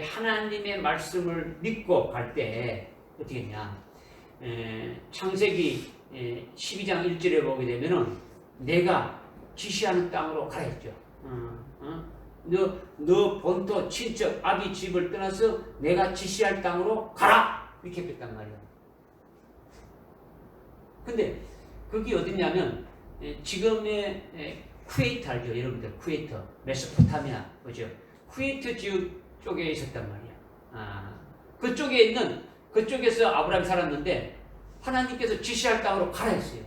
하나님의 말씀을 믿고 갈 때 어떻게 했냐? 창세기 12장 1절에 보게 되면은 내가 지시하는 땅으로 가라 했죠. 너 본토 친척 아비 집을 떠나서 내가 지시할 땅으로 가라 이렇게 했단 말이에요. 근데 그게 어디냐면 지금의 쿠웨이트 알죠? 여러분들 쿠웨이트 메소포타미아 그죠? 쿠웨이트 지역 쪽에 있었단 말이야. 그쪽에서 아브라함이 살았는데 하나님께서 지시할 땅으로 가라 했어요.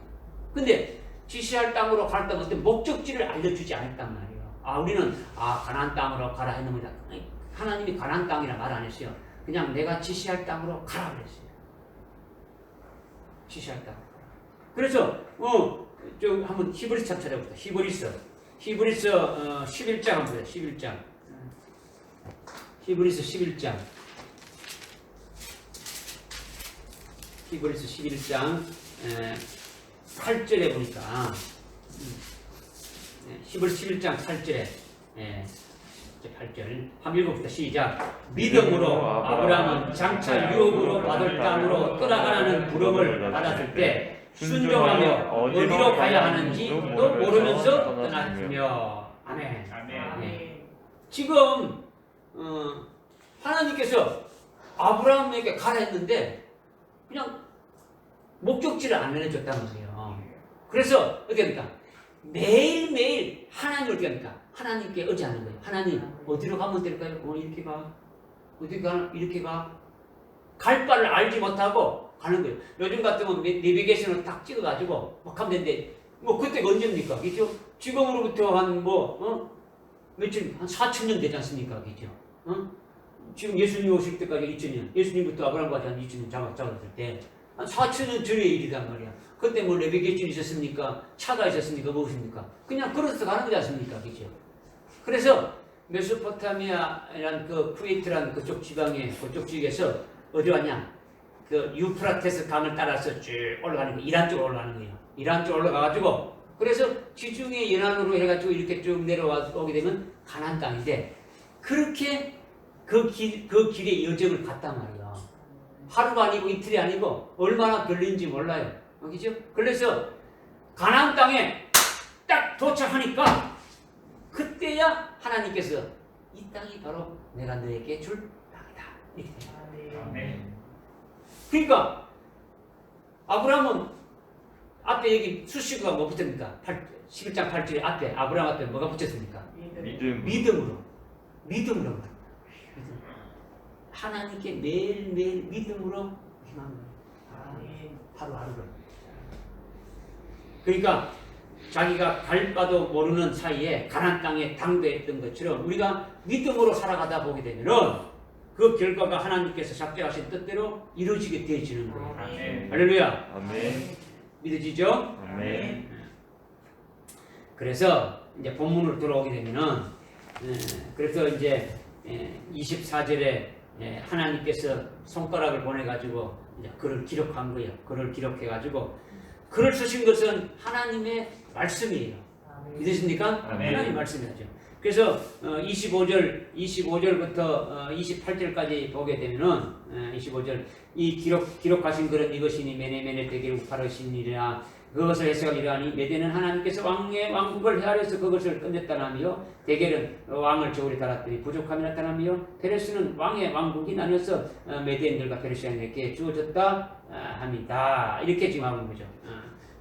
근데 지시할 땅으로 갈 때 목적지를 알려주지 않았단 말이에요. 우리는 가나안 땅으로 가라 했는데 하나님이 가나안 땅이라 말 안 했어요. 그냥 내가 지시할 땅으로 가라 그랬어요. 지시할 땅. 그래서 좀 한번 히브리서 찾아봅시다. 히브리서 11장 한번 보세요. 11장. 히브리서 11장. 히브리서 11장 8절에 보니까 히브리서 11장 8절에 8절 한번 읽어봅시다. 시작. 믿음으로 아브라함은 장차 유업으로 받을 땅으로 떠나가라는 부름을 받았을 때 순종하며 어디로 가야 하는지도 모르면서 떠났으며. 아멘. 네. 지금 하나님께서 아브라함에게 가라 했는데 그냥 목적지를 안 내려줬다면서요. 그래서 어떻게 합니까? 매일매일 하나님을 어떻게 합니까? 하나님께 의지하는 거예요. 하나님 어디로 가면 될까요? 이렇게 가. 어디 가? 이렇게 가. 갈 바를 알지 못하고 가는 거예요. 요즘 같으면 내비게이션을 딱 찍어가지고 막 하면 되는데 그때가 언제입니까? 그죠? 지금으로부터 며칠 한 4,000년 되지 않습니까? 그죠? 지금 예수님 오실 때까지 2000년, 예수님부터 아브라함까지 한 2000년 잡았을 때 한 4,000년 전의 일이란 말이야. 그때 뭐 내비게이션 있었습니까? 차가 있었습니까? 무엇입니까? 그냥 걸어서 가는 거지 않습니까? 그죠? 그래서 메소포타미아라는 그 쿠웨이트라는 그쪽 지방에 그쪽 지역에서 어디 왔냐? 그 유프라테스 강을 따라서 쭉 올라가는 거예요. 이란 쪽으로 올라가는 거예요. 이란 쪽으로 올라가가지고 그래서 지중해 연안으로 해가지고 이렇게 쭉 내려오게 되면 가나안 땅인데 그렇게 그 길의 여정을 갔단 말이야. 하루가 아니고 이틀이 아니고 얼마나 걸린지 몰라요. 그죠? 그래서 가나안 땅에 딱 도착하니까 그때야 하나님께서 이 땅이 바로 내가 너에게 줄 땅이다. 이렇게 돼요. 그러니까 아브라함은 앞에 여기 수식어가 뭐 붙습니까? 11장 8절에 앞에 아브라함 앞에 뭐가 붙였습니까? 믿음으로 하나님께 매일매일 믿음으로 희망을 하루하루를. 그러니까 자기가 갈 바도 모르는 사이에 가나안 땅에 당도했던 것처럼 우리가 믿음으로 살아가다 보게 되면은 그 결과가 하나님께서 작정하신 뜻대로 이루어지게 되어지는 거예요. 할렐루야. 아멘. 믿어지죠? 아멘. 그래서 이제 본문으로 돌아오게 되면은 그래서 이제 24절에 하나님께서 손가락을 보내가지고 이제 글을 기록한 거예요. 글을 기록해가지고 글을 쓰신 것은 하나님의 말씀이에요. 믿으십니까? 하나님 말씀이죠. 그래서 25절부터 28절까지 보게 되면은 25절 이 기록하신 글은 이것이니 메네메네 대기를 우파르시니라. 그것을 해석하기 이러하니 메대는 하나님께서 왕의 왕국을 헤아려서 그것을 끝냈다라며 대겔은 왕을 저울에 달았더니 부족함이 나타나며 페르시는 왕의 왕국이 나뉘어서 메대인들과 페르시아인에게 주어졌다 합니다. 이렇게 지금 하는 거죠.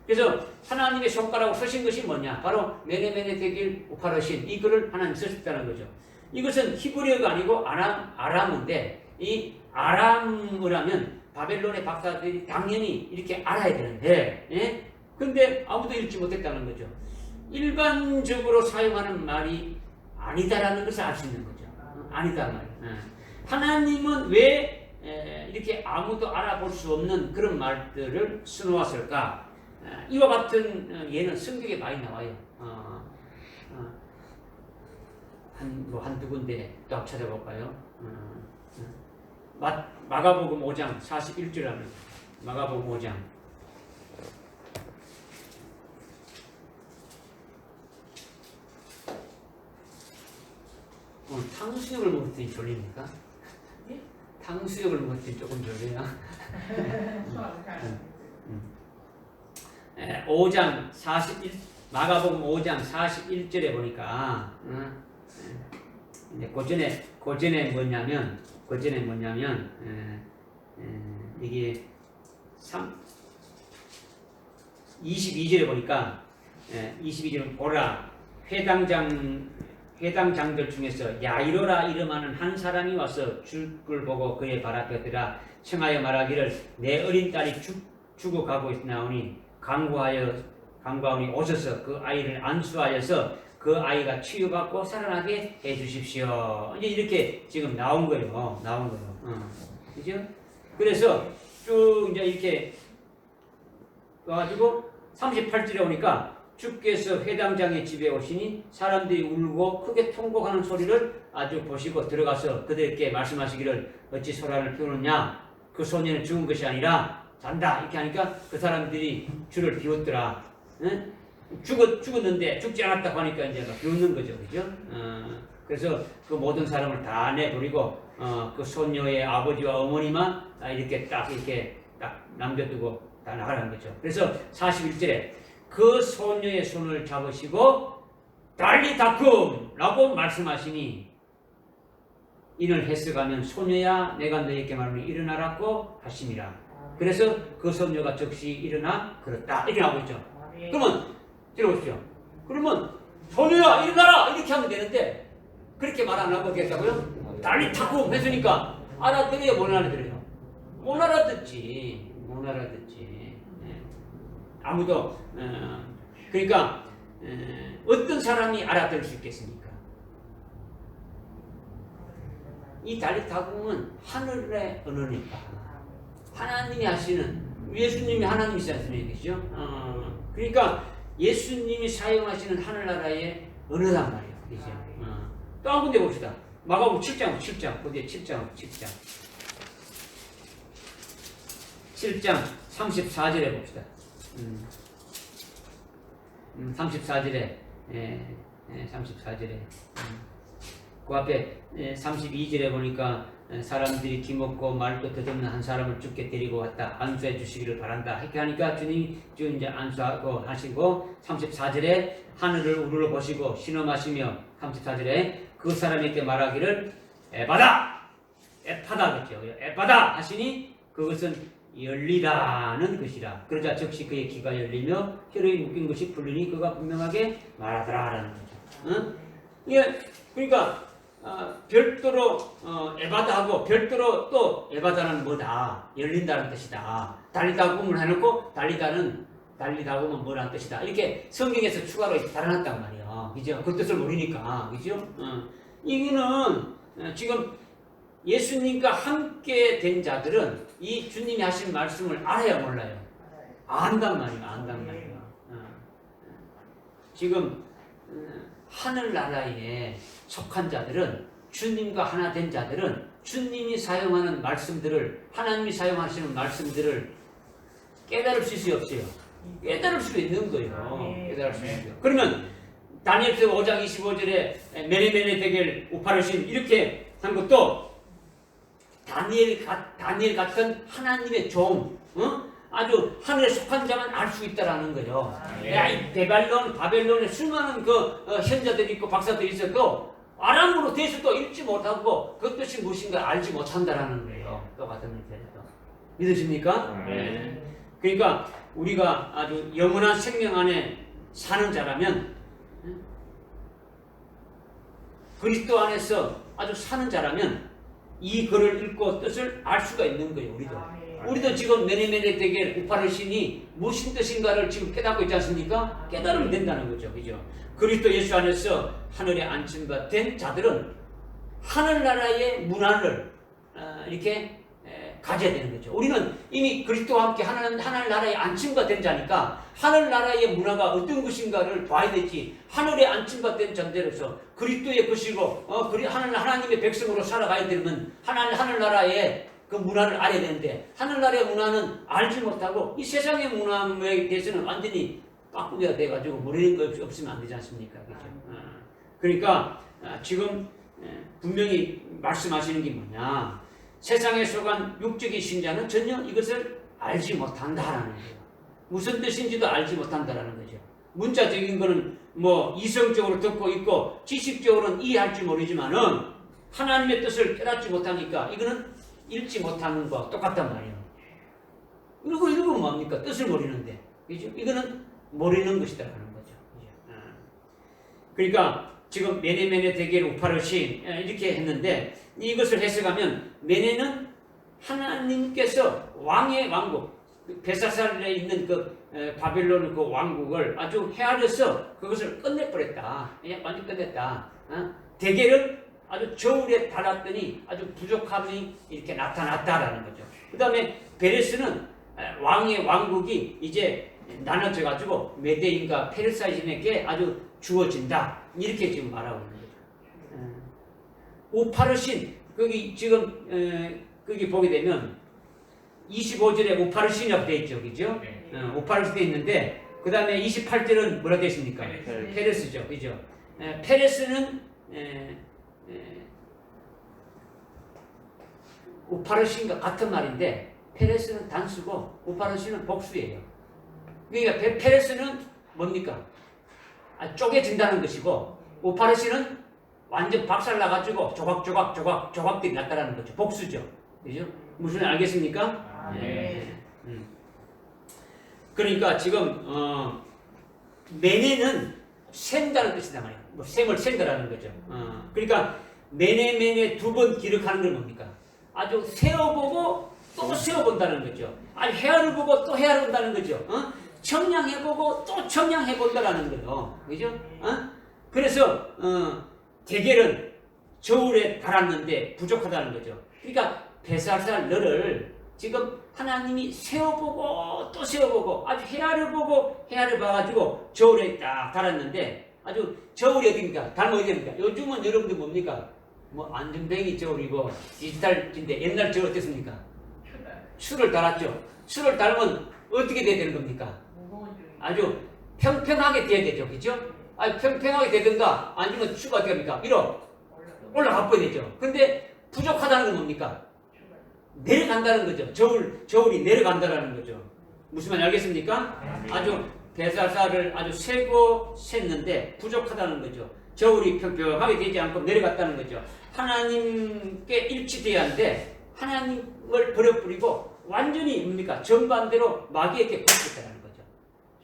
그래서 하나님의 손가락으로 쓰신 것이 뭐냐? 바로 메네메네 대길 우파르신 이 글을 하나님 쓰셨다는 거죠. 이것은 히브리어가 아니고 아람인데 이 아람을 하면 바벨론의 박사들이 당연히 이렇게 알아야 되는데 근데 아무도 읽지 못했다는 거죠. 일반적으로 사용하는 말이 아니다라는 것을 알 수 있는 거죠. 아니다 말. 하나님은 왜 이렇게 아무도 알아볼 수 없는 그런 말들을 써놓았을까? 이와 같은 예는 성경에 많이 나와요. 한두 군데 또 찾아볼까요? 마가복음 5장 41절 하면 마가복음 5장 탕수육을 먹었더니 졸립니까? 탕수육을 먹었더니 조금 졸려요. 5장 41 마가복음 5장 41절에 보니까 이제 고전에 뭐냐면 이게 22절에 보니까 22절은 보라 회당장들 중에서 야이로라 이름하는 한 사람이 와서 죽을 보고 그의 발 앞에 들어 청하여 말하기를 내 어린 딸이 죽어가고 있나오니 간구하여 간과원이 오셔서 그 아이를 안수하여서 그 아이가 치유받고 살아나게 해주십시오. 이제 이렇게 지금 나온 거예요. 그죠? 그래서 쭉 이제 이렇게 와가지고 38절에 오니까 주께서 회당장의 집에 오시니 사람들이 울고 크게 통곡하는 소리를 아주 보시고 들어가서 그들에게 말씀하시기를 어찌 소란을 피우느냐? 그 소년은 죽은 것이 아니라 잔다. 이렇게 하니까 그 사람들이 주를 비웃더라. 응? 죽었는데 죽지 않았다고 하니까 이제 막 비웃는 거죠. 그죠? 그래서 그 모든 사람을 다 내버리고 그 소녀의 아버지와 어머니만 이렇게 딱 남겨두고 다 나가라는 거죠. 그래서 41절에 그 소녀의 손을 잡으시고 달리다쿰라고 말씀하시니 이를 해석하면 소녀야 내가 너에게 말하니 일어나라고 하심이라. 그래서 그 소녀가 즉시 일어나 걸었다. 이렇게 나오고 있죠. 그러면 들어보십시오. 그러면 소녀야 일어나라 이렇게 하면 되는데 그렇게 말 안 하고 되겠다고요? 달리다쿰 했으니까 알아들어요? 못 알아들어요? 못 알아듣지. 아무도 그러니까 어떤 사람이 알아들을 수 있겠습니까? 이 달리다쿰은 하늘의 언어니까 하나님이 하시는 예수님이 하나님이시지 않습니까? 그러니까 예수님이 사용하시는 하늘나라의 언어란 말이에요. 그죠? 또 한 군데 봅시다. 마가복음 7장 어디에 7장 34절에 봅시다. 34절에 34절에 그 앞에 32절에 보니까 사람들이 기먹고 맑고 덧없는 한 사람을 주께 데리고 왔다. 안수해 주시기를 바란다. 이렇게 하니까 주님이 이제 안수하고 하시고 34절에 하늘을 우러러 보시고 신음하시며 34절에 그 사람에게 말하기를 에바다 그렇죠. 에바다 하시니 그것은 열리라는 것이라. 그러자 즉시 그의 귀가 열리며 혀로에 묶인 것이 풀리니 그가 분명하게 말하더라라는 거죠. 예, 그러니까 별도로 에바다하고 별도로 또 에바다는 뭐다? 열린다는 뜻이다. 달리다쿰을 해놓고 달리다쿰은 뭐라는 뜻이다. 이렇게 성경에서 추가로 달아놨단 말이에요. 그죠? 그 뜻을 모르니까. 그죠? 이거는 지금 예수님과 함께 된 자들은 이 주님이 하신 말씀을 알아야 몰라요. 안단 말이에요. 지금 하늘나라에 속한 자들은 주님과 하나 된 자들은 주님이 사용하는 말씀들을 하나님이 사용하시는 말씀들을 깨달을 수 없어요. 깨달을 수 있는 거예요. 깨달을 수 있어요. 그러면 다니엘서 5장 25절에 메네메네 데겔 우파르신 이렇게 한 것도 다니엘 같은 하나님의 종, 아주 하늘에 속한 자만 알 수 있다라는 거죠. 이 바벨론에 수많은 현자들이 있고 박사들이 있어도 아람으로 돼서도 읽지 못하고 그 뜻이 무엇인가 알지 못한다라는 거예요. 똑같은 문제에서 믿으십니까? 네. 그러니까 우리가 아주 영원한 생명 안에 사는 자라면 그리스도 안에서 아주 사는 자라면 이 글을 읽고 뜻을 알 수가 있는 거예요. 우리도 지금 메네메네 데겔 우파르신이 무슨 뜻인가를 지금 깨닫고 있지 않습니까? 깨달으면 된다는 거죠. 그죠? 그리스도 예수 안에서 하늘에 안침과 된 자들은 하늘나라의 문화를 이렇게 가져야 되는 거죠. 우리는 이미 그리스도와 함께 하늘나라에 안침과 된 자니까 하늘나라의 문화가 어떤 것인가를 봐야 되지. 하늘에 안침과 된 자들로서 그리스도의 것이고 하나님의 백성으로 살아가야 되면 하늘나라의 그 문화를 알아야 되는데 하늘나라의 문화는 알지 못하고 이 세상의 문화에 대해서는 완전히 빠꾸기가 돼가지고 모르는 거 없으면 안 되지 않습니까? 그죠? 그러니까 지금 분명히 말씀하시는 게 뭐냐? 세상에 속한 육적인 신자는 전혀 이것을 알지 못한다라는 거예요. 무슨 뜻인지도 알지 못한다라는 거죠. 문자적인 거는 뭐 이성적으로 듣고 있고 지식적으로는 이해할지 모르지만은 하나님의 뜻을 깨닫지 못하니까 이거는 읽지 못하는 거와 똑같단 말이에요. 읽으면 뭡니까? 뜻을 모르는데. 그죠? 이거는 모르는 것이다라는 거죠. 그러니까 지금 메네메네 데겔 우파르신 이렇게 했는데 이것을 해석하면 메네는 하나님께서 왕의 왕국 벨사살에 있는 바벨론 그 왕국을 아주 헤아려서 그것을 끝내버렸다. 완전 끝냈다. 대개를 아주 저울에 달았더니 아주 부족함이 이렇게 나타났다라는 거죠. 그 다음에 베레스는 왕의 왕국이 이제 나눠져 가지고 메대인과 페르사인에게 아주 주어진다. 이렇게 지금 말하고 있는 거죠. 오파르신 거기 지금 거기 보게 되면 25절에 오파르신이라고 되어 있죠, 그죠? 오파르신 되어 있는데 그 다음에 28절은 뭐라 되어 있습니까? 페레스죠, 그죠? 페레스는 오파르신과 같은 말인데 페레스는 단수고 오파르신은 복수예요. 그러니까 페레스는 뭡니까? 쪼개진다는 것이고 오파르신은 완전 박살나가지고 조각들이 났다라는 거죠. 복수죠. 그죠? 무슨 알겠습니까? 네. 그러니까 지금 메네는 샌다는 뜻이단 말이에요. 뭐 셈을 센다라는 거죠. 그러니까 메네 두 번 기록하는 건 뭡니까? 아주 세어보고 또 세어본다는 거죠. 아니 헤아를 보고 또 헤아를 본다는 거죠. 청량해보고 또 청량해본다라는 거죠. 그죠? 그래서 대결은 저울에 달았는데 부족하다는 거죠. 그러니까 벨사살 너를 지금 하나님이 세어보고 또 세어보고 아주 헤아를 보고 헤아를 봐가지고 저울에 딱 달았는데 아주 저울이 어디입니까? 달면 어디입니까? 요즘은 여러분들 뭡니까? 뭐 안전뱅이 저울이고 디지털인데 옛날 저울 어땠습니까? 수를 달았죠. 수를 달면 어떻게 돼야 되는 겁니까? 아주 평평하게 돼야 되죠. 그죠? 아니 평평하게 되든가 아니면 수가 어떻게 합니까? 위로 올라가 버야 되죠. 근데 부족하다는 건 뭡니까? 내려간다는 거죠. 저울이 내려간다는 거죠. 무슨 말인지 알겠습니까? 아주 벨사살을 아주 세고 샜는데 부족하다는 거죠. 저울이 평평하게 되지 않고 내려갔다는 거죠. 하나님께 일치돼야 하는데 하나님을 버려버리고 완전히 뭡니까? 정반대로 마귀에게 붙었다는 거죠.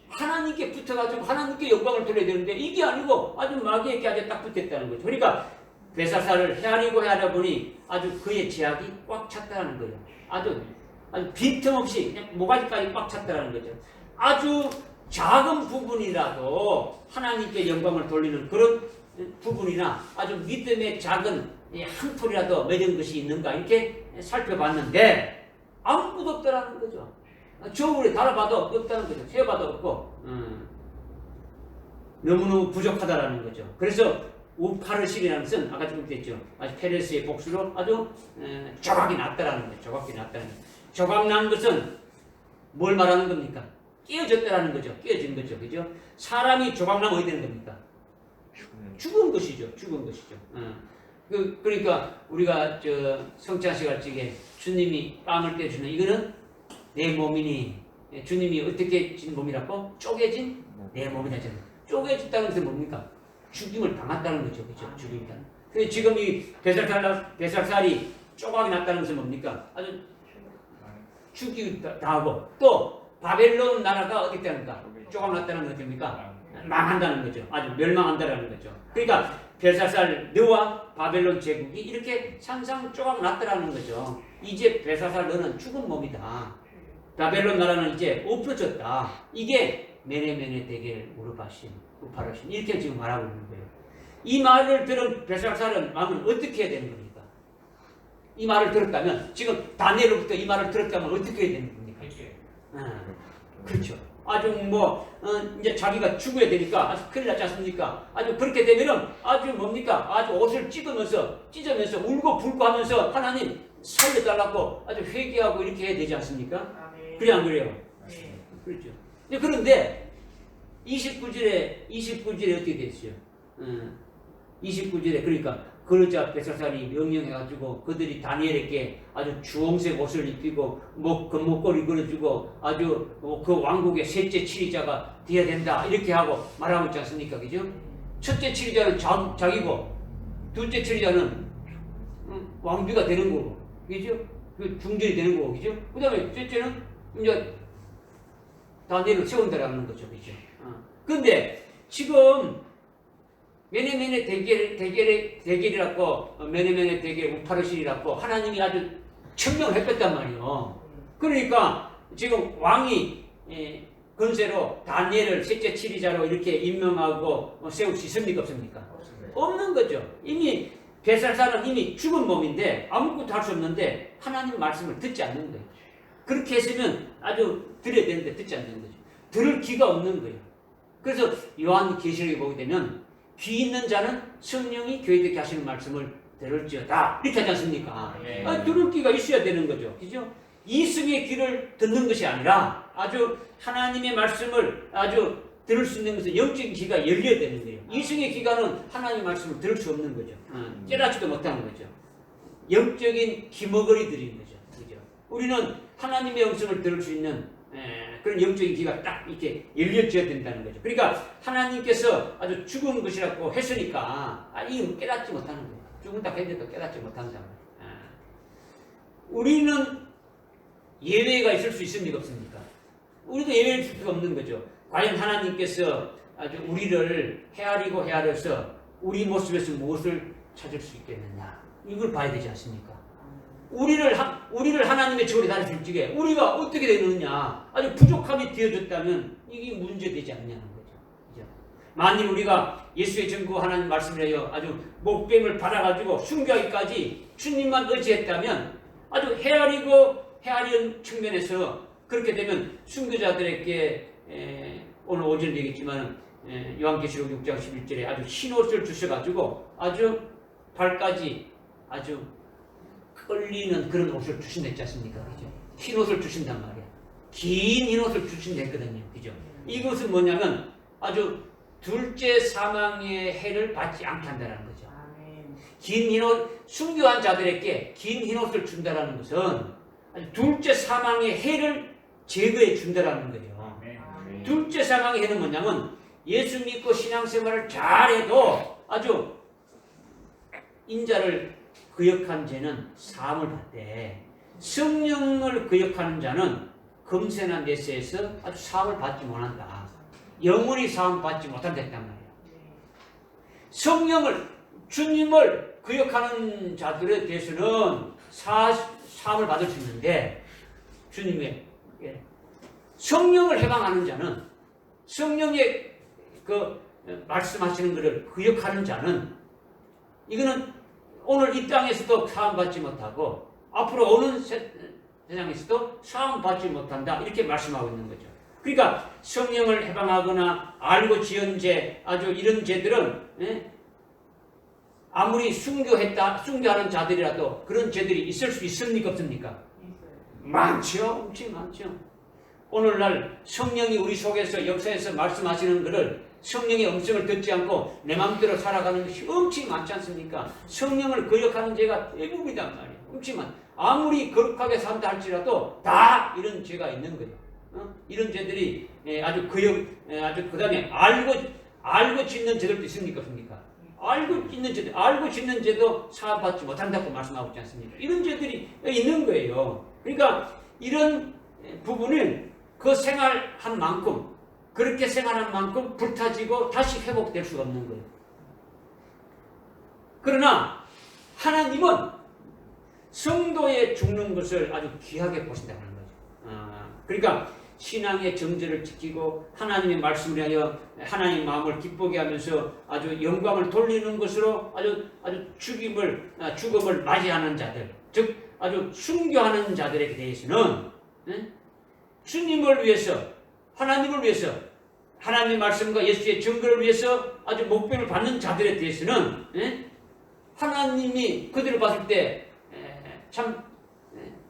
하나님께 붙어가지고 하나님께 영광을 돌려야 되는데 이게 아니고 아주 마귀에게 아주 딱 붙었다는 거죠. 그러니까 벨사살을 헤아려 보니 아주 그의 제약이 꽉 찼다는 거예요. 아주 빈틈없이 그냥 모가지까지 꽉 찼다는 거죠. 아주 작은 부분이라도 하나님께 영광을 돌리는 그런 부분이나 아주 믿음의 작은 한 톨이라도 맺은 것이 있는가 이렇게 살펴봤는데 아무것도 없다라는 거죠. 저울에 달아봐도 없다는 거죠. 세어봐도 없고 너무너무 부족하다라는 거죠. 그래서 오파르신이라는 것은 아까 지금 됐죠. 아주 페레스의 복수로 아주 조각이 났다라는 거죠. 조각이 났다는 거죠. 조각 난 것은 뭘 말하는 겁니까? 깨어졌다라는 거죠. 깨어진 거죠. 그죠? 사람이 조각 나면 어디 되는 겁니까? 죽은 것이죠. 죽은 것이죠. 그러니까 우리가 성찬식 할 적에 주님이 빵을 떼주는 이거는 내 몸이니 주님이 어떻게 진 몸이라고? 쪼개진 내 몸이다. 쪼개졌다는 것은 뭡니까? 죽임을 당했다는 거죠. 그죠? 죽임을 당. 근데 지금 이 벨사살이 조각이 났다는 것은 뭡니까? 아주 죽임을 당하고 또 바벨론 나라가 어디 있다는가? 조각 났다는 건 어떻습니까? 망한다는 거죠. 아주 멸망한다는 거죠. 그러니까 벨사살 너와 바벨론 제국이 이렇게 산상 조각 났다라는 거죠. 이제 벨사살 너는 죽은 몸이다. 바벨론 나라는 이제 없어졌다. 이게 메네메네 대겔 우르바신 우파르신 이렇게 지금 말하고 있는 거예요. 이 말을 들은 벨사살은 마음은 어떻게 해야 되는 겁니까? 이 말을 들었다면 지금 다니엘로부터 이 말을 들었다면 어떻게 해야 되는 겁니까? 그렇죠. 아주 이제 자기가 죽어야 되니까 아주 큰일 났지 않습니까? 아주 그렇게 되면은 아주 뭡니까? 아주 옷을 찢으면서 울고 불고 하면서 하나님 살려달라고 아주 회개하고 이렇게 해야 되지 않습니까? 그래 안 그래요? 그렇죠. 그런데 29절에 어떻게 됐어요? 29절에 그러니까 그러자 벨사살이 명령해가지고 그들이 다니엘에게 아주 주홍색 옷을 입히고 금목걸이 걸어주고 아주 그 왕국의 셋째 치리자가 되어야 된다 이렇게 하고 말하고 있지 않습니까? 그죠? 첫째 치리자는 자기고 둘째 치리자는 왕비가 되는 거고 그죠? 그 중전이 되는 거고 그죠? 그 다음에 셋째는 이제 다니엘을 세운다라는 거죠. 그죠? 근데 지금 메네메네 대겔이라고 메네메네 대겔 우파르신이라고 하나님이 아주 천명을 했단 말이에요. 그러니까 지금 왕이 건세로 다니엘을 셋째 치리자로 이렇게 임명하고 세울 수 있습니까? 없습니까? 없는 거죠. 이미 벨사살은 이미 죽은 몸인데 아무것도 할 수 없는데 하나님 말씀을 듣지 않는 거예요. 그렇게 했으면 아주 들어야 되는데 듣지 않는 거죠. 들을 귀가 없는 거예요. 그래서 요한계시록에 보게 되면 귀 있는 자는 성령이 교회들에게 하시는 말씀을 들을지어다 이렇게 하지 않습니까? 들을 귀가 있어야 되는 거죠. 그죠? 이승의 귀를 듣는 것이 아니라 아주 하나님의 말씀을 아주 들을 수 있는 것은 영적인 귀가 열려야 되는 거예요. 이승의 귀가는 하나님의 말씀을 들을 수 없는 거죠. 깨닫지도 못하는 거죠. 영적인 귀머거리들인 거죠. 그죠? 우리는 하나님의 음성을 들을 수 있는 그런 영적인 귀가 딱 이렇게 열려져야 된다는 거죠. 그러니까 하나님께서 아주 죽은 것이라고 했으니까 이 깨닫지 못하는 거예요. 죽은다 했는데도 깨닫지 못한다. 우리는 예외가 있을 수 있습니까? 없습니까? 우리도 예외일 수가 없는 거죠. 과연 하나님께서 아주 우리를 헤아리고 헤아려서 우리 모습에서 무엇을 찾을 수 있겠느냐 이걸 봐야 되지 않습니까? 우리를 하나님의 저울에 달아줄 적에 우리가 어떻게 되느냐 아주 부족함이 되어졌다면 이게 문제되지 않냐는 거죠. 그죠? 만일 우리가 예수의 증거 하나님 말씀이라여 아주 목뱀을 받아가지고 순교하기까지 주님만 의지했다면 아주 헤아리는 측면에서 그렇게 되면 순교자들에게 오늘 오전 얘기했지만 요한계시록 6장 11절에 아주 흰 옷을 주셔가지고 아주 발까지 아주 끌리는 그런 옷을 주신다지 않습니까? 그죠? 흰 옷을 주신단 말이야. 긴 흰 옷을 주신다 했거든요. 그죠? 이것은 뭐냐면 아주 둘째 사망의 해를 받지 않게 한다는 거죠. 긴 흰 옷, 순교한 자들에게 긴 흰 옷을 준다는 것은 아주 둘째 사망의 해를 제거해 준다는 거예요. 둘째 사망의 해는 뭐냐면 예수 믿고 신앙생활을 잘해도 아주 인자를 거역한 죄는 사함을 받되 성령을 거역하는 자는 금세나 내세에서 아주 사함을 받지 못한다. 영원히 사함 받지 못한다 했단 말이에요. 성령을 주님을 거역하는 자들에 대해서는 사함을 받을 수 있는데 주님의 성령을 해방하는 자는 성령의 그 말씀하시는 것을 거역하는 자는 이거는 오늘 이 땅에서도 사함받지 못하고 앞으로 오는 세상에서도 사함받지 못한다 이렇게 말씀하고 있는 거죠. 그러니까 성령을 해방하거나 알고 지은 죄 아주 이런 죄들은 아무리 순교하는 자들이라도 그런 죄들이 있을 수 있습니까? 없습니까? 많죠. 엄청 많죠. 오늘날 성령이 우리 속에서 역사에서 말씀하시는 것을 성령의 음성을 듣지 않고 내 마음대로 살아가는 것이 엄청 많지 않습니까? 성령을 거역하는 죄가 대부분이란 말이에요. 엄청 아무리 거룩하게 산다 할지라도 다 이런 죄가 있는 거예요. 이런 죄들이 아주 아주 그 다음에 알고 짓는 죄들도 있습니까? 없습니까? 알고 짓는 죄도 사함받지 못한다고 말씀하고 있지 않습니까? 이런 죄들이 있는 거예요. 그러니까 이런 부분은 그 생활한 만큼 그렇게 생활한 만큼 불타지고 다시 회복될 수가 없는 거예요. 그러나 하나님은 성도의 죽는 것을 아주 귀하게 보신다는 거죠. 그러니까 신앙의 정절을 지키고 하나님의 말씀을 위하여 하나님의 마음을 기쁘게 하면서 아주 영광을 돌리는 것으로 아주 죽음을 맞이하는 자들, 즉 아주 순교하는 자들에 대해서는 주님을 위해서 하나님을 위해서 하나님의 말씀과 예수의 증거를 위해서 아주 목표를 받는 자들에 대해서는 하나님이 그들을 봤을 때 참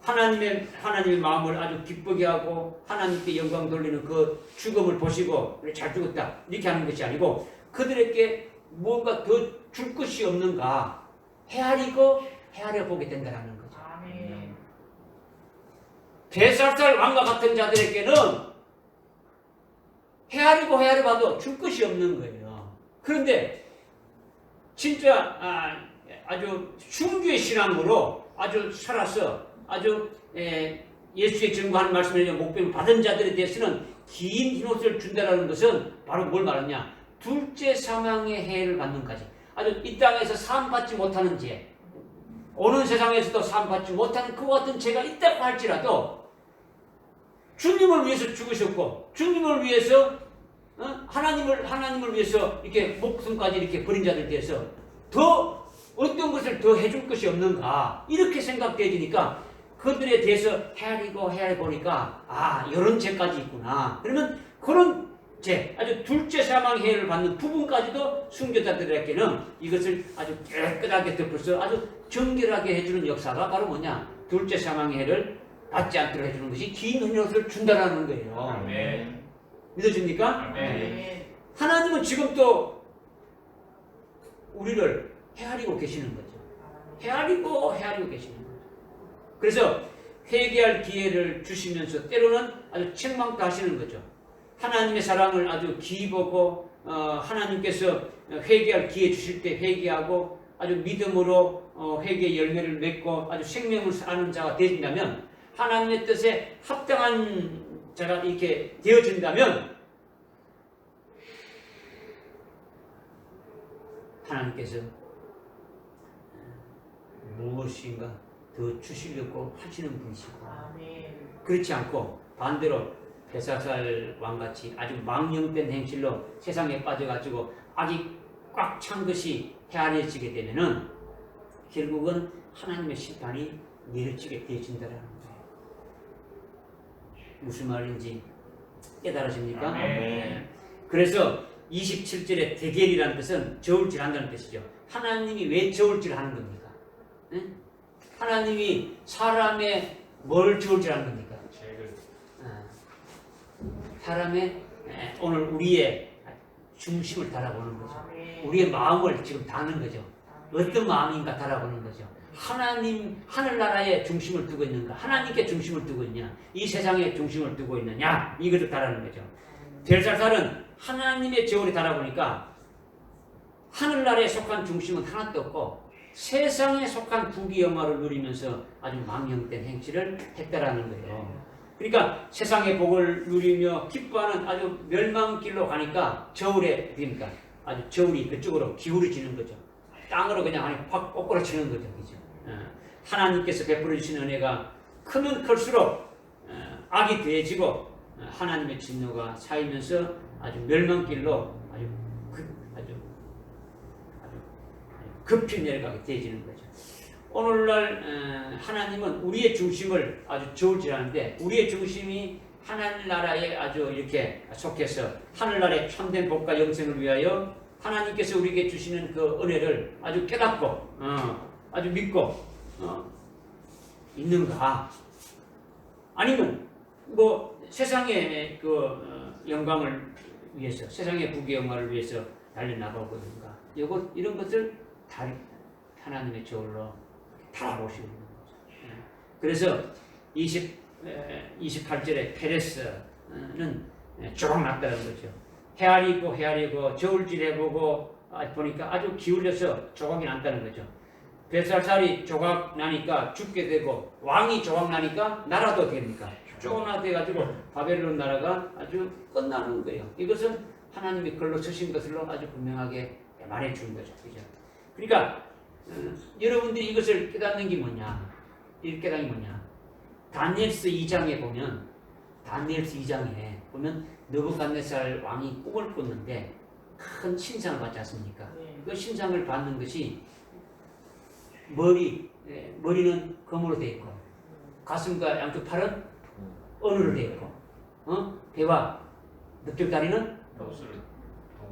하나님의 마음을 아주 기쁘게 하고 하나님께 영광 돌리는 그 죽음을 보시고 잘 죽었다 이렇게 하는 것이 아니고 그들에게 뭔가 더 줄 것이 없는가 헤아려 보게 된다는 거죠. 벨사살 왕과 같은 자들에게는 헤아려 봐도 줄 것이 없는 거예요. 그런데 진짜 아주 순교의 신앙으로 아주 살아서 아주 예수의 증거하는 말씀을 목표를 받은 자들에 대해서는 긴 흰옷을 준다는 것은 바로 뭘 말하냐? 둘째 사망의 해를 받는 까지 아주 이 땅에서 사함받지 못하는 죄, 오는 세상에서도 사함받지 못하는 그와 같은 죄가 있다고 할지라도 주님을 위해서 죽으셨고 주님을 위해서 하나님을 위해서 이렇게 목숨까지 이렇게 버린 자들 대해서 더 어떤 것을 더 해줄 것이 없는가 이렇게 생각되니까 그들에 대해서 헤아려 보니까 이런 죄까지 있구나. 그러면 그런 죄, 아주 둘째 사망 해를 받는 부분까지도 순교자들에게는 이것을 아주 깨끗하게 덮어서 아주 정결하게 해주는 역사가 바로 뭐냐? 둘째 사망 해를 받지 않도록 해주는 것이 긴 은혜를 준다라는 거예요. 아멘. 믿어집니까? 아멘. 하나님은 지금 또 우리를 헤아리고 계시는 거죠. 헤아리고 계시는 거죠. 그래서 회개할 기회를 주시면서 때로는 아주 책망도 하시는 거죠. 하나님의 사랑을 아주 기보고 하나님께서 회개할 기회 주실 때 회개하고 아주 믿음으로 회개의 열매를 맺고 아주 생명을 사는 자가 되신다면 하나님의 뜻에 합당한 자가 이렇게 되어진다면 하나님께서 무엇인가 더 주시려고 하시는 분이시고 그렇지 않고 반대로 벨사살 왕같이 아주 망령된 행실로 세상에 빠져가지고 악이 꽉 찬 것이 헤아려지게 되면은 결국은 하나님의 심판이 내려지게 되어진다는 거예요. 무슨 말인지 깨달으십니까? 아멘. 그래서 27절에 대결이라는 뜻은 저울질한다는 뜻이죠. 하나님이 왜 저울질하는 겁니까? 응? 하나님이 사람의 뭘 저울질하는 겁니까? 사람의 오늘 우리의 중심을 달아보는 거죠. 우리의 마음을 지금 다는 거죠. 어떤 마음인가 달아보는 거죠. 하나님, 하늘나라에 중심을 두고 있는가? 하나님께 중심을 두고 있냐? 이 세상에 중심을 두고 있느냐? 이것을 달아는 거죠. 벨사살은 하나님의 저울에 달아보니까 하늘나라에 속한 중심은 하나도 없고 세상에 속한 부귀 영화를 누리면서 아주 망령된 행실을 했다라는 거예요. 그러니까 세상의 복을 누리며 기뻐하는 아주 멸망길로 가니까 저울에 됩니까? 아주 저울이 그쪽으로 기울어지는 거죠. 땅으로 그냥 확 꼬꾸라치는 거죠. 그죠? 하나님께서 베풀어 주신 은혜가 크면 클수록 악이 더해지고 하나님의 진노가 쌓이면서 아주 멸망길로 아주 급히 내려가게 되어지는 거죠. 오늘날 하나님은 우리의 중심을 아주 저울질하는데 우리의 중심이 하늘나라에 아주 이렇게 속해서 하늘나라의 참된 복과 영생을 위하여 하나님께서 우리에게 주시는 그 은혜를 아주 깨닫고 아주 믿고 있는가? 아니면 뭐 세상의 그 영광을 위해서 세상의 부귀 영화를 위해서 달려나가고 있는가? 이런 것을 하나님의 저울로 달아보시는 거죠. 그래서 28절에 페레스는 조각 났다는 거죠. 헤아리고 저울질해보고 보니까 아주 기울여서 조각이 난다는 거죠. 벨사살이 조각 나니까 죽게 되고 왕이 조각 나니까 나라도 됩니까? 조각 돼가지고 바벨론 나라가 아주 끝나는 거예요. 이것은 하나님이 글로 쓰신 것으로 아주 분명하게 말해준 거죠. 그죠? 그러니까 여러분들이 이것을 깨닫는 게 뭐냐? 이 깨닫는 게 뭐냐? 다니엘서 2장에 보면 느부갓네살 왕이 꿈을 꿨는데 큰 신상을 받지 않습니까? 그 신상을 받는 것이 머리는 검으로 되어 있고 가슴과 양쪽 팔은 은으로 되어 있고 배와 늑적다리는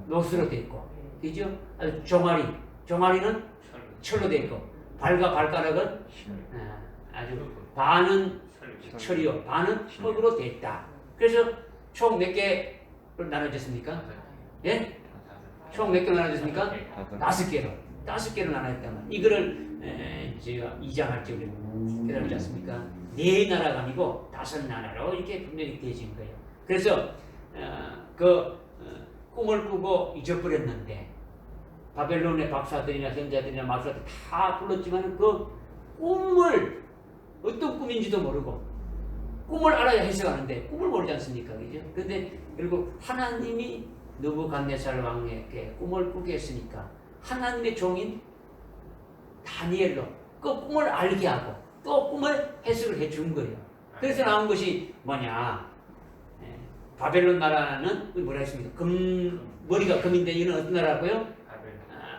노스로 되어 있고 그죠? 종아리는 철로 되어 있고 발과 발가락은 아주 반은 철이요 반은 흙으로 되어 있다. 그래서 총 몇 개를 나눠졌습니까? 예? 총 몇 개로 나눠졌습니까? 5개로. 5개로 나눠졌단 말이에요. 이거를 제가 2장 할 때 우리 깨달지 않습니까? 4나라가 아니고 5나라로 이렇게 분명히 되어진 거예요. 그래서 꿈을 꾸고 잊어버렸는데 바벨론의 박사들이나 선자들이나 마술사들 다 불렀지만 그 꿈을 어떤 꿈인지도 모르고 꿈을 알아야 해석하는데 꿈을 모르지 않습니까? 그죠? 그런데 그리고 하나님이 느부갓네살 왕에게 꿈을 꾸게 했으니까 하나님의 종인 다니엘로 그 꿈을 알게 하고 또 꿈을 해석을 해 준 거예요. 그래서 나온 것이 뭐냐? 바벨론 나라는 뭐라 했습니까? 머리가 금인데 이는 어떤 나라고요?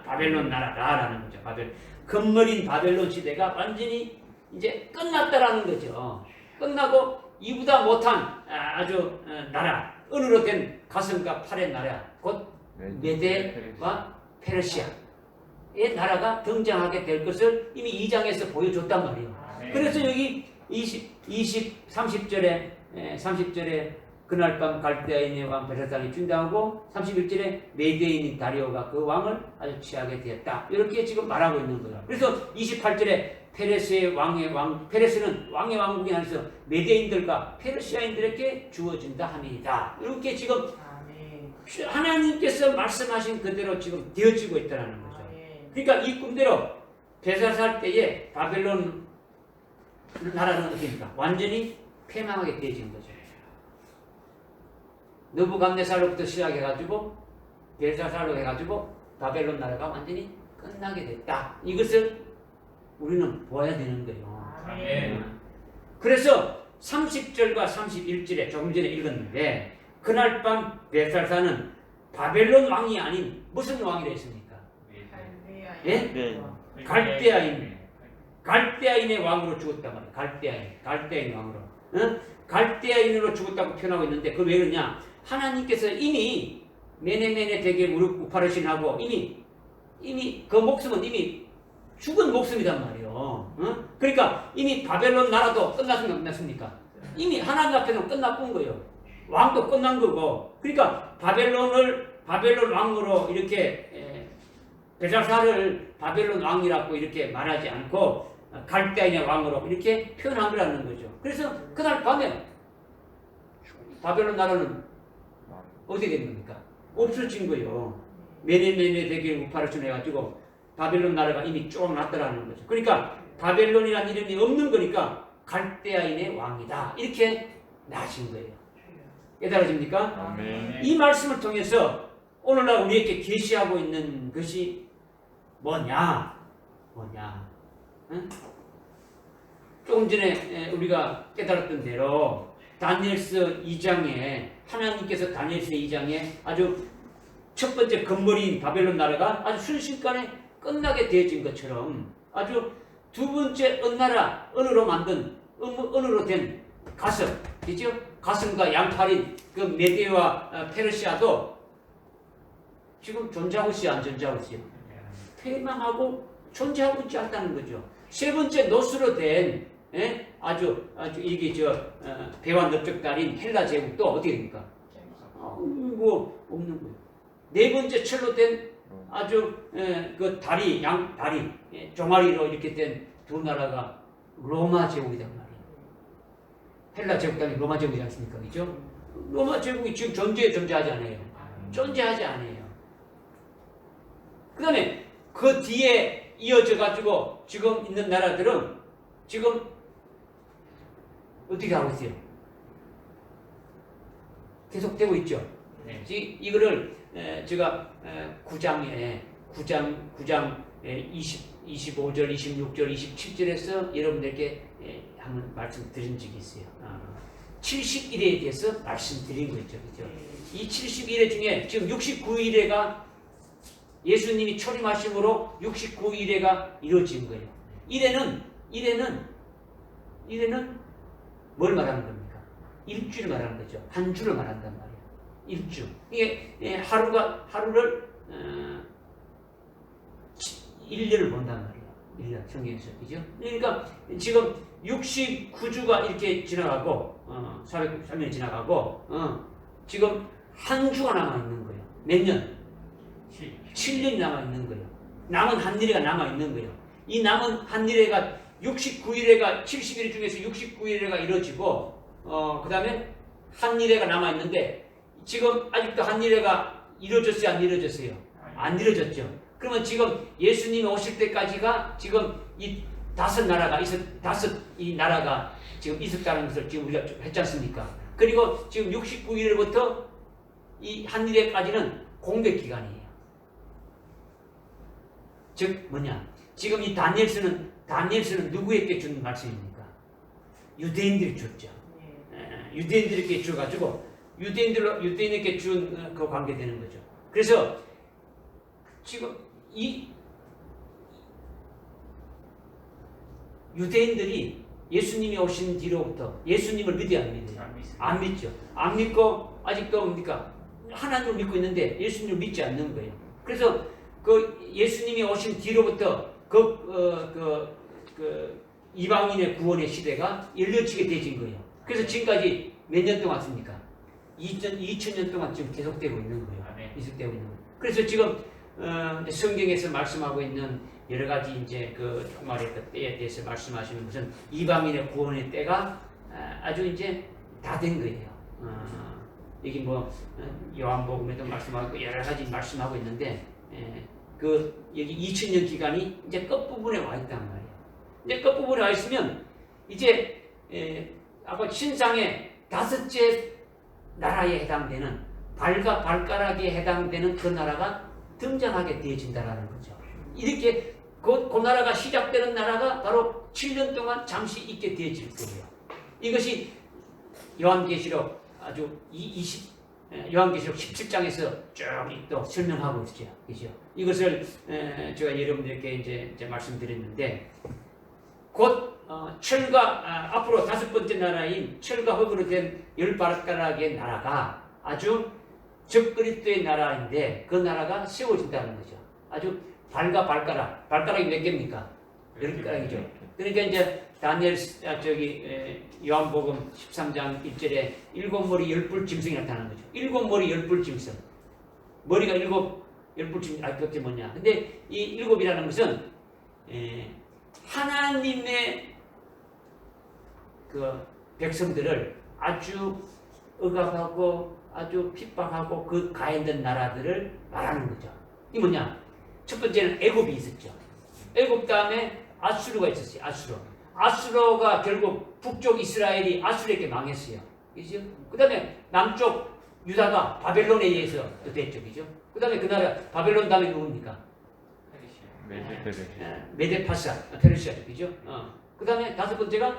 바벨론 나라다라는 거죠. 금머리인 바벨론 시대가 완전히 이제 끝났다라는 거죠. 끝나고 이보다 못한 아주 나라, 은으로 된 가슴과 팔의 나라, 곧 메데와 페르시아의 나라가 등장하게 될 것을 이미 2장에서 보여줬단 말이에요. 그래서 여기 30절에 그날 밤 갈대아인의 왕 벨사살이 중당하고 31절에 메대인인 다리오가 그 왕을 아주 취하게 되었다. 이렇게 지금 말하고 있는 거예요. 그래서 28절에 페레스의 페레스는 왕의 왕국이 안에서 메대인들과 페르시아인들에게 주어진다 함이다. 이렇게 지금 하나님께서 말씀하신 그대로 지금 되어지고 있다는 거죠. 그러니까 이 꿈대로 벨사살 때에 바벨론 나라는 어떻습니까? 완전히 패망하게 되어진 거죠. 느부갓네살로부터 시작해가지고 벨사살로 해가지고 바벨론 나라가 완전히 끝나게 됐다. 이것을 우리는 보아야 되는 거예요. 그래서 30절과 31절에 조금 전에 읽었는데 그날 밤 벨사살은 바벨론 왕이 아닌 무슨 왕이라 했습니까? 예? 갈대아인의 왕으로 죽었단 말이에요. 갈대아인 왕으로. 갈대아인으로 죽었다고 표현하고 있는데 그걸 왜 그러냐? 하나님께서 이미 메네메네 되게 우파르신하고 이미 그 목숨은 이미 죽은 목숨이란 말이에요. 그러니까 이미 바벨론 나라도 끝났습니까? 이미 하나님 앞에서는 끝났던 거예요. 왕도 끝난 거고. 그러니까 바벨론 왕으로 이렇게 벨사살을 바벨론 왕이라고 이렇게 말하지 않고 갈대아인의 왕으로 이렇게 표현한 거라는 거죠. 그래서 그날 밤에 바벨론 나라는 어떻게 된 겁니까? 없어진 거예요. 메네메네 대기를 우파르신 해가지고 바벨론 나라가 이미 쭉 났더라는 거죠. 그러니까 바벨론이라는 이름이 없는 거니까 갈대아인의 왕이다. 이렇게 나신 거예요. 깨달아집니까? 이 말씀을 통해서 오늘날 우리에게 계시하고 있는 것이 뭐냐? 응? 조금 전에 우리가 깨달았던 대로 다니엘서 2장에 하나님께서 다니엘서 2장에 아주 첫 번째 금머리인 바벨론 나라가 아주 순식간에 끝나게 되어진 것처럼 아주 두 번째 은으로 만든 은으로 된 가슴, 그죠? 가슴과 양팔인 그 메데와 페르시아도 지금 존재하고 있어요, 안 존재하고 있어요? 패망하고 존재하고 있지 않다는 거죠. 세 번째 노스로 된 아주 이게 배와 넓적다린 헬라 제국도 어떻게 됩니까? 뭐 없는 거예요. 네 번째 철로 된 아주 그 양다리 종아리로 이렇게 된 두 나라가 로마 제국이란 말이에요. 헬라 제국이 아니고 로마 제국이지 않습니까? 그죠? 로마 제국이 지금 존재하지 않아요. 존재하지 않아요. 그 다음에 그 뒤에 이어져 가지고 지금 있는 나라들은 지금 어떻게 하고 있어요? 계속되고 있죠. 네. 이거를 제가 9장 25절, 26절, 27절에서 여러분들께 한번 말씀드린 적이 있어요. 70일에 대해서 말씀드린 거 있죠. 그죠? 이 70일에 중에 지금 69일에가 예수님이 초림하심으로 69일에가 이루어진 거예요. 이래는 뭘 말하는 겁니까? 일주를 말하는 거죠. 한 주를 말한단 말이에요. 일주. 이게 하루를 1년을 본단 말이에요. 1년 성경에서. 그죠? 그러니까 지금 69주가 이렇게 지나가고 403년이 지나가고 지금 한 주가 남아있는 거예요. 몇 년? 7년이 남아있는 거예요. 남은 한 일회가 남아있는 거예요. 이 남은 한 일회가 69일회가 70일 중에서 69일회가 이루어지고 그 다음에 한 일회가 남아있는데 지금 아직도 한 일회가 이루어졌어요? 안 이루어졌어요? 안 이루어졌죠. 그러면 지금 예수님이 오실 때까지가 지금 이 이 나라가 지금 있었다는 것을 지금 우리가 했지 않습니까? 그리고 지금 69일부터 이 한 일회까지는 공백 기간이에요. 즉 뭐냐? 지금 이 다니엘서는 누구에게 준 말씀입니까? 유대인들이 줬죠. 유대인들에게 줘가지고 유대인에게 준 그 관계되는 거죠. 그래서 지금 이 유대인들이 예수님이 오신 뒤로부터 예수님을 믿어야 안 믿어요? 안 믿죠. 안 믿고 아직도 뭡니까? 하나님을 믿고 있는데 예수님을 믿지 않는 거예요. 그래서 그 예수님이 오신 뒤로부터 이방인의 구원의 시대가 열려지게 되진 거예요. 그래서 지금까지 몇 년 동안 왔습니까? 2000년 동안 지금 계속되고 있는 거예요. 계속되고 있는 거예요. 그래서 지금 성경에서 말씀하고 있는 여러 가지 이제 그 종말의 그 때에 대해서 말씀하시는 것은 이방인의 구원의 때가 아주 이제 다 된 거예요. 여기 뭐 요한복음에도 말씀하고 여러 가지 말씀하고 있는데 그 여기 2000년 기간이 이제 끝부분에 와 있단 말이에요. 이제 끝부분에 와 있으면 이제 아까 신상의 5째 나라에 해당되는 발과 발가락에 해당되는 그 나라가 등장하게 되어진다라는 거죠. 이렇게 그 나라가 시작되는 나라가 바로 7년 동안 잠시 있게 되어질 거예요. 이것이 요한계시록 아주 요한계시록 17장에서 쭉 또 설명하고 있죠. 그죠? 이것을 제가 여러분들께 이제 말씀드렸는데 곧 철과 앞으로 5번째 나라인 철과 흙으로 된 10발가락의 나라가 아주 적그리스도의 나라인데 그 나라가 세워진다는 거죠. 아주 발과 발가락이 몇 개입니까? 10가락이죠. 그러니까 이제 다니엘 요한복음 13장 1절에 7머리 10뿔 짐승이 나타나는 거죠. 7머리 10뿔 짐승. 머리가 10뿔 짐승, 그게 뭐냐. 근데 이 7이라는 것은 하나님의 그 백성들을 아주 억압하고 아주 핍박하고 그 가해된 나라들을 말하는 거죠. 이 뭐냐? 첫 번째는 애굽이 있었죠. 애굽 다음에 아수르가 있었어요. 아수르가 결국 북쪽 이스라엘이 아수르에게 망했어요. 그죠? 그 다음에 남쪽 유다가 바벨론에 의해서 됐죠. 그죠? 그 다음에 그 나라 바벨론 다음에 누굽니까? 메데파사, 페르시아죠. 그죠? 그 다음에 5번째가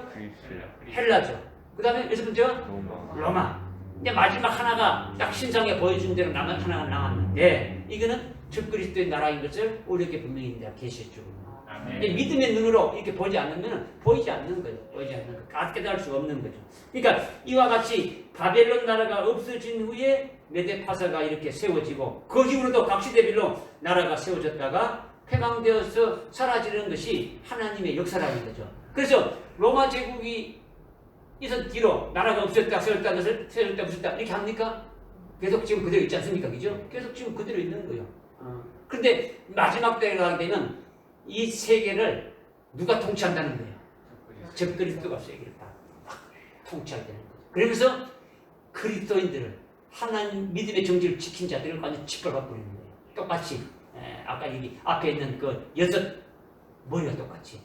헬라죠. 그 다음에 6번째가 로마. 이제 마지막 하나가 딱 신상에 보여준 대로 하나가 남았는데 이거는 적그리스도의 나라인 것을 우리에게 분명히 계시했죠. 믿음의 눈으로 이렇게 보지 않으면 보이지 않는 거예요. 보이지 않는 거. 깨달을 수가 없는 거죠. 그러니까 이와 같이 바벨론 나라가 없어진 후에 메데파사가 이렇게 세워지고 그 이후로도 각시대별로 나라가 세워졌다가 폐망되어서 사라지는 것이 하나님의 역사라는 거죠. 그래서 로마 제국이 있은 뒤로 나라가 없었다, 세웠다, 없었다 이렇게 합니까? 계속 지금 그대로 있지 않습니까? 그죠? 계속 지금 그대로 있는 거예요. 그런데 마지막 때가 가게 되면 이 세계를 누가 통치한다는 거예요? 적그리스도가 세계를 다 통치하게 되는 거죠. 그러면서 그리스도인들을 하나님 믿음의 정지를 지킨 자들을 완전 짓밟아버리는 거예요. 똑같이 아까 여기 앞에 있는 그 6머리가 똑같이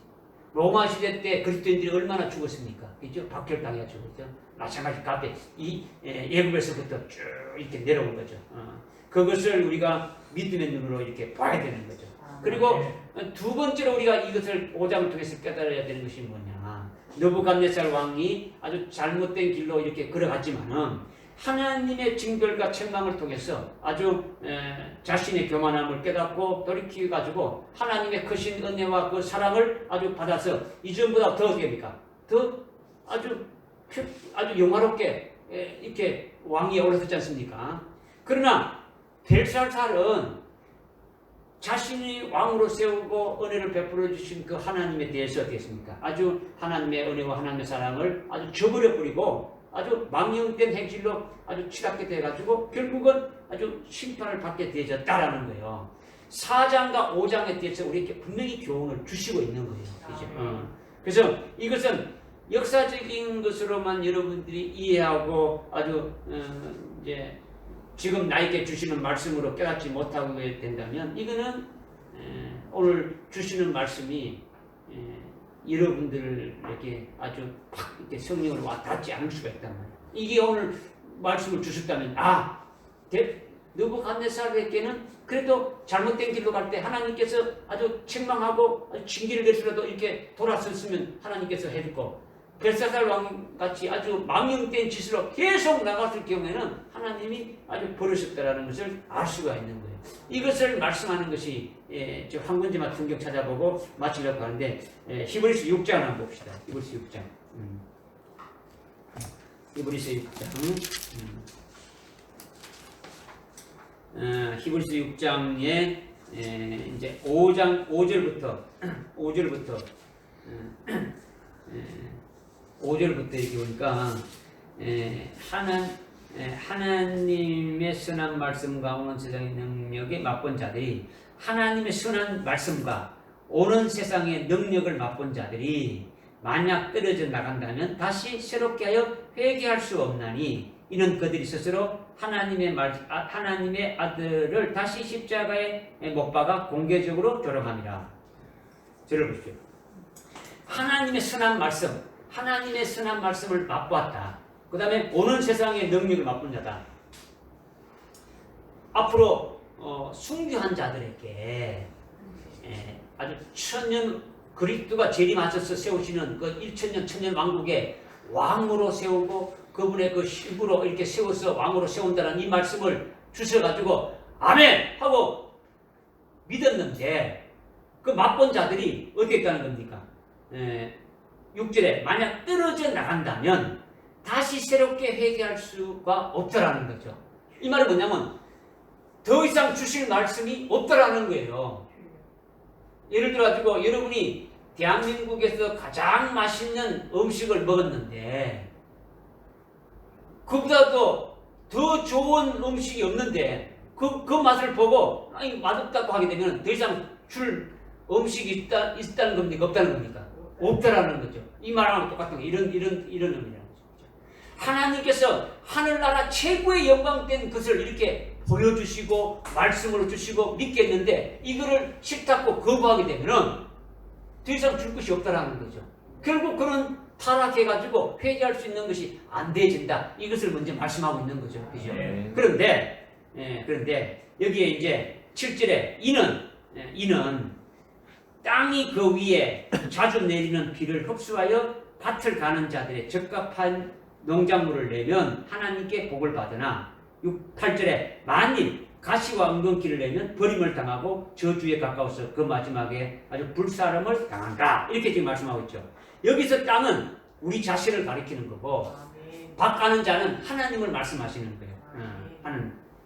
로마 시대 때 그리스도인들이 얼마나 죽었습니까? 그죠? 박혈당해 죽었죠. 마찬가지로 앞에 이 애굽에서부터 쭉 이렇게 내려온 거죠. 그것을 우리가 믿음의 눈으로 이렇게 봐야 되는 거죠. 그리고 두 번째로 우리가 이것을 5장을 통해서 깨달아야 되는 것이 뭐냐. 느부갓네살 왕이 아주 잘못된 길로 이렇게 걸어갔지만은 하나님의 징벌과 책망을 통해서 아주 자신의 교만함을 깨닫고 돌이켜가지고 하나님의 크신 은혜와 그 사랑을 아주 받아서 이전보다 더 어떻게 합니까? 더 아주 영화롭게 이렇게 왕위에 올라섰지 않습니까? 그러나 벨사살은 자신이 왕으로 세우고 은혜를 베풀어 주신 그 하나님에 대해서 어떻겠습니까? 아주 하나님의 은혜와 하나님의 사랑을 아주 저버려 버리고 아주 망령된 행실로 아주 치닫게 돼가지고 결국은 아주 심판을 받게 되어졌다라는 거예요. 4장과 5장에 대해서 우리에게 분명히 교훈을 주시고 있는 거예요. 그죠? 그래서 이것은 역사적인 것으로만 여러분들이 이해하고 아주 이제 지금 나에게 주시는 말씀으로 깨닫지 못하고 된다면 이거는 오늘 주시는 말씀이 여러분들에게 아주 팍 이렇게 성령으로 닿지 않을 수가 있단 말이에요. 이게 오늘 말씀을 주셨다면 느부갓네살에게는 그래도 잘못된 길로 갈 때 하나님께서 아주 책망하고 아주 징계를 내서라도 이렇게 돌아섰으면 하나님께서 해줬고 벨사살 왕 같이 아주 망령된 짓으로 계속 나갔을 경우에는 하나님이 아주 버르셨다라는 것을 알 수가 있는 거예요. 이것을 말씀하는 것이 저 한 군데만 성경 찾아보고 마치려고 하는데 히브리서 6장 한번 봅시다. 히브리서 6장. 히브리서 6장. 히브리서 6장에 이제 5절부터 이렇게 보니까 하나님의 선한 말씀과 오는 세상의 능력에 맛본 자들이 하나님의 선한 말씀과 오는 세상의 능력을 맛본 자들이 만약 떨어져 나간다면 다시 새롭게 하여 회개할 수 없나니 이는 그들이 스스로 하나님의 아들을 다시 십자가에 못 박아 공개적으로 조롱함이라. 저를 보십시오. 하나님의 선한 말씀을 맛보았다. 그 다음에 오는 세상의 능력을 맛본 자다. 앞으로 순교한 자들에게 아주 천년 그리스도가 재림하셔서 세우시는 그 1000년 천년 왕국의 왕으로 세우고 그분의 그 힘으로 이렇게 세워서 왕으로 세운다는 이 말씀을 주셔가지고 아멘 하고 믿었는데 그 맛본 자들이 어떻게 했다는 겁니까? 6절에 만약 떨어져 나간다면 다시 새롭게 회개할 수가 없더라는 거죠. 이 말은 뭐냐면 더 이상 주실 말씀이 없더라는 거예요. 예를 들어가지고 여러분이 대한민국에서 가장 맛있는 음식을 먹었는데 그보다도 더 좋은 음식이 없는데 그 맛을 보고 아니 맛없다고 하게 되면 더 이상 줄 음식이 있다는 겁니까? 없다는 겁니까? 없다라는 거죠. 이 말하고 똑같은 거 이런 의미라는 거죠. 하나님께서 하늘나라 최고의 영광된 것을 이렇게 보여주시고 말씀으로 주시고 믿겠는데 이거를 싫다고 거부하게 되면은 더 이상 줄 것이 없다라는 거죠. 결국 그는 타락해가지고 회개할 수 있는 것이 안 되어진다. 이것을 먼저 말씀하고 있는 거죠. 그죠? 그런데 여기에 이제 7절에 이는 땅이 그 위에 자주 내리는 비를 흡수하여 밭을 가는 자들의 적합한 농작물을 내면 하나님께 복을 받으나 8절에 만일 가시와 은근키를 내면 버림을 당하고 저주에 가까워서 그 마지막에 아주 불사름을 당한다. 이렇게 지금 말씀하고 있죠. 여기서 땅은 우리 자신을 가리키는 거고 밭 가는 자는 하나님을 말씀하시는 거예요.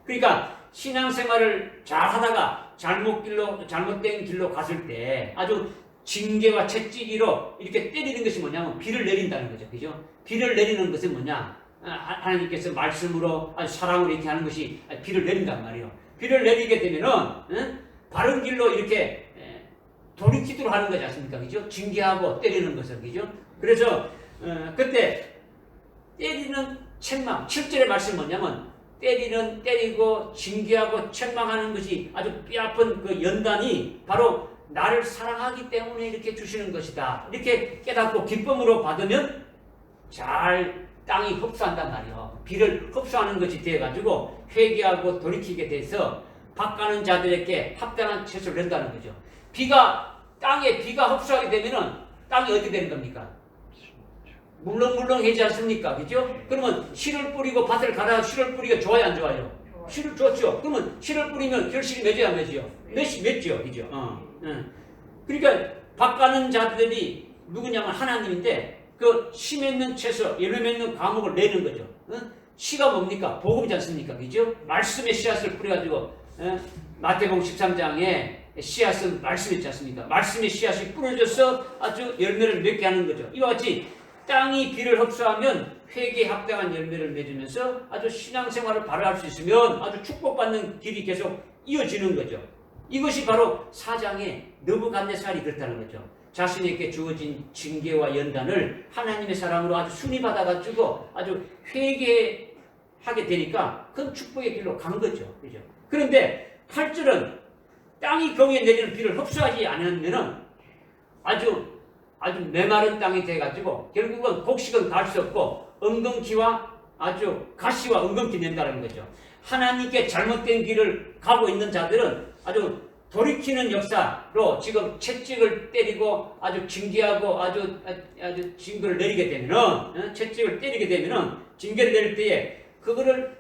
그러니까 신앙생활을 잘 하다가 잘못된 길로 갔을 때 아주 징계와 채찍이로 이렇게 때리는 것이 뭐냐면 비를 내린다는 거죠. 그죠? 비를 내리는 것은 뭐냐? 하나님께서 말씀으로 아주 사랑으로 이렇게 하는 것이 비를 내린단 말이에요. 비를 내리게 되면은 바른 길로 이렇게 돌이키도록 하는 거지 않습니까? 그죠? 징계하고 때리는 것은 그죠? 그래서 그때 때리는 책망 7절의 말씀은 뭐냐면 때리고 징계하고 책망하는 것이 아주 뼈아픈 그 연단이 바로 나를 사랑하기 때문에 이렇게 주시는 것이다. 이렇게 깨닫고 기쁨으로 받으면 잘 땅이 흡수한단 말이에요. 비를 흡수하는 것이 되어가지고 회개하고 돌이키게 돼서 밭 가는 자들에게 합당한 채소를 낸다는 거죠. 땅에 비가 흡수하게 되면은 땅이 어떻게 되는 겁니까? 물렁물렁해지지 않습니까? 그죠? 그러면 씨를 뿌리고 밭을 갈아 씨를 뿌리가 좋아요, 안 좋아요? 씨를 좋죠. 그러면 씨를 뿌리면 결실이 맺어야 맺죠. 맺죠, 그죠? 그러니까 밭 가는 자들이 누구냐면 하나님인데 그 씨 맺는 채소, 열매 맺는 과목을 내는 거죠. 씨가 뭡니까? 복음이지 않습니까? 그죠? 말씀의 씨앗을 뿌려가지고 마태복음 13장에 씨앗은 말씀이지 않습니까? 말씀의 씨앗이 뿌려져서 아주 열매를 맺게 하는 거죠. 이와 같이 땅이 비를 흡수하면 회개에 합당한 열매를 맺으면서 아주 신앙생활을 바로 할 수 있으면 아주 축복받는 길이 계속 이어지는 거죠. 이것이 바로 4장의 느부갓네살이 그렇다는 거죠. 자신에게 주어진 징계와 연단을 하나님의 사랑으로 아주 순위 받아가지고 아주 회개하게 되니까 큰 축복의 길로 간 거죠. 그죠? 그런데 8절은 땅이 그 위에 내리는 비를 흡수하지 않으면은 아주 메마른 땅이 돼가지고 결국은 곡식은 갈 수 없고 은근키와 아주 가시와 은근키 낸다는 거죠. 하나님께 잘못된 길을 가고 있는 자들은 아주 돌이키는 역사로 지금 채찍을 때리고 아주 징계하고 아주 징계를 내리게 되면은 채찍을 때리게 되면은 징계를 내릴 때에 그거를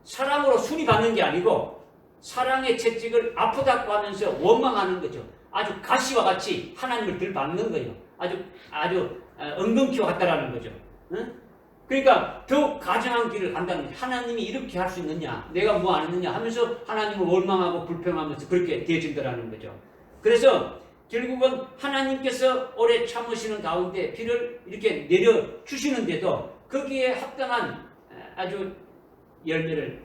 사랑으로 순위받는 게 아니고 사랑의 채찍을 아프다고 하면서 원망하는 거죠. 아주 가시와 같이 하나님을 들받는 거예요. 아주 엉겅퀴와 같다라는 거죠. 그러니까 더욱 가증한 길을 간다는 거죠. 하나님이 이렇게 할 수 있느냐, 내가 뭐 안 했느냐 하면서 하나님을 원망하고 불평하면서 그렇게 되어진다라는 거죠. 그래서 결국은 하나님께서 오래 참으시는 가운데 비를 이렇게 내려주시는데도 거기에 합당한 아주 열매를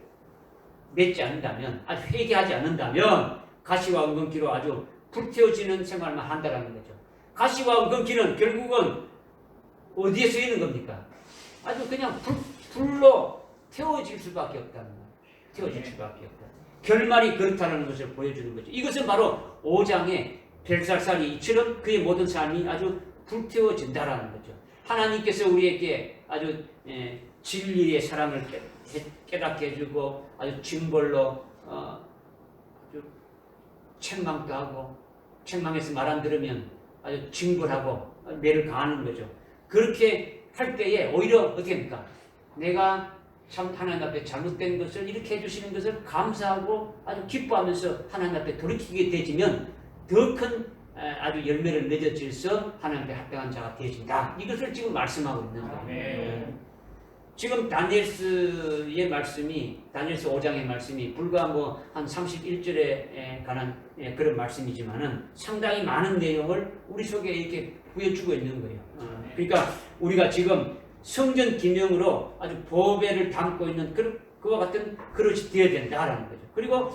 맺지 않는다면, 아주 회개하지 않는다면 가시와 엉겅퀴로 아주 불태워지는 생활만 한다라는 거죠. 가시와 엉겅퀴는 결국은 어디에 쓰이는 겁니까? 아주 그냥 불로 태워질 수밖에 없다는 거예요. 태워질 수밖에 없다. 결말이 그렇다는 것을 보여주는 거죠. 이것은 바로 5장의 벨사살이 이처럼 그의 모든 삶이 아주 불태워진다라는 거죠. 하나님께서 우리에게 아주 진리의 사랑을 깨닫게 해주고 아주 징벌로 아주 책망도 하고 책망해서 말 안 들으면 아주 징벌하고 매를 가하는 거죠. 그렇게 할 때에 오히려 어떻게 합니까? 내가 참 하나님 앞에 잘못된 것을 이렇게 해주시는 것을 감사하고 아주 기뻐하면서 하나님 앞에 돌이키게 되지면 더 큰 아주 열매를 맺어질서 하나님 앞에 합당한 자가 되어진다. 이것을 지금 말씀하고 있는 거예요. 지금 다니엘서의 말씀이, 다니엘서 5장의 말씀이 불과 뭐 한 31절에 관한 그런 말씀이지만은 상당히 많은 내용을 우리 속에 이렇게 보여주고 있는 거예요. 그러니까 우리가 지금 성전 기명으로 아주 보배를 담고 있는 그와 같은 그릇이 되어야 된다라는 거죠. 그리고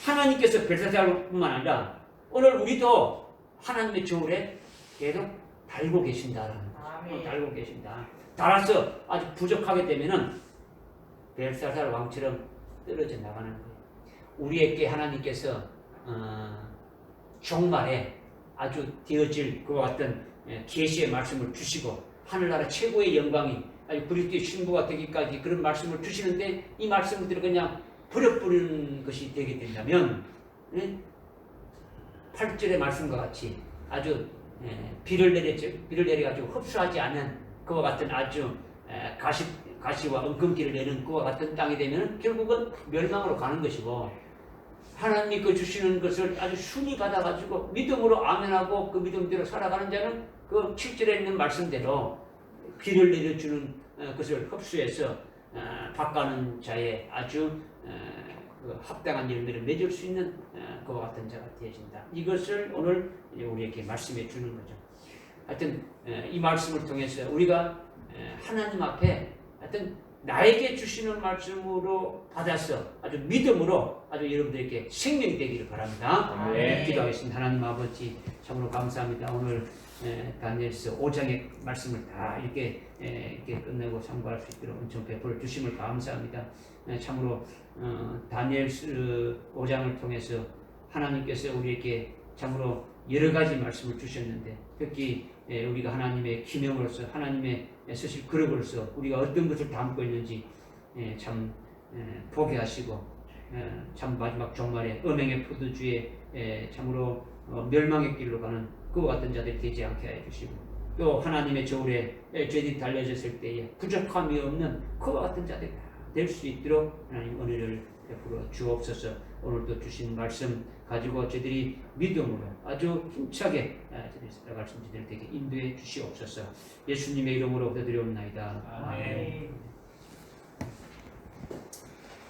하나님께서 벨사살뿐만 아니라 오늘 우리도 하나님의 저울에 계속 달고 계신다라는 거죠. 달고 계신다. 달아서 아주 부족하게 되면은 벨사살 왕처럼 떨어져 나가는 거예요. 우리에게 하나님께서 종말에 아주 되어질 그와 같은 계시의 말씀을 주시고 하늘나라 최고의 영광이 아주 그리스도의 신부가 되기까지 그런 말씀을 주시는데 이 말씀들을 그냥 버려버리는 것이 되게 된다면 8절의 말씀과 같이 아주 비를 내려가지고 흡수하지 않은 그와 같은 아주 가시와 엉겅퀴를 내는 그와 같은 땅이 되면 결국은 멸망으로 가는 것이고 하나님이 그 주시는 것을 아주 순히 받아가지고 믿음으로 아멘하고 그 믿음대로 살아가는 자는 그 7절에 있는 말씀대로 비를 내려주는 것을 흡수해서 바꿔는 자의 아주 그 합당한 열매를 맺을 수 있는 그와 같은 자가 되어진다. 이것을 오늘 우리에게 말씀해 주는 거죠. 하여튼 이 말씀을 통해서 우리가 하나님 앞에 하여튼 나에게 주시는 말씀으로 받아서 아주 믿음으로 아주 여러분들에게 생명이 되기를 바랍니다. 기도하겠습니다. 하나님 아버지 참으로 감사합니다. 오늘 다니엘서 5장의 말씀을 다 이렇게 끝내고 참고할 수 있도록 은총 베풀어 주심을 감사합니다. 참으로 다니엘서 5장을 통해서 하나님께서 우리에게 참으로 여러 가지 말씀을 주셨는데 특히 우리가 하나님의 기명으로서 하나님의 쓰실 그릇으로서 우리가 어떤 것을 담고 있는지 참 보게 하시고 참 마지막 종말에 음행의 포도주에 참으로 멸망의 길로 가는 그와 같은 자들이 되지 않게 해 주시고 또 하나님의 저울에 죄들이 달려졌을 때에 부족함이 없는 그와 같은 자들이 될 수 있도록 하나님 은혜를 베풀어 주옵소서. 오늘도 주신 말씀 가지고 저희들이 믿음으로 아주 힘차게 저희들이 살아갈 수 있는 저희들 되게 인도해 주시옵소서. 예수님의 이름으로 기도드리옵나이다. 아멘.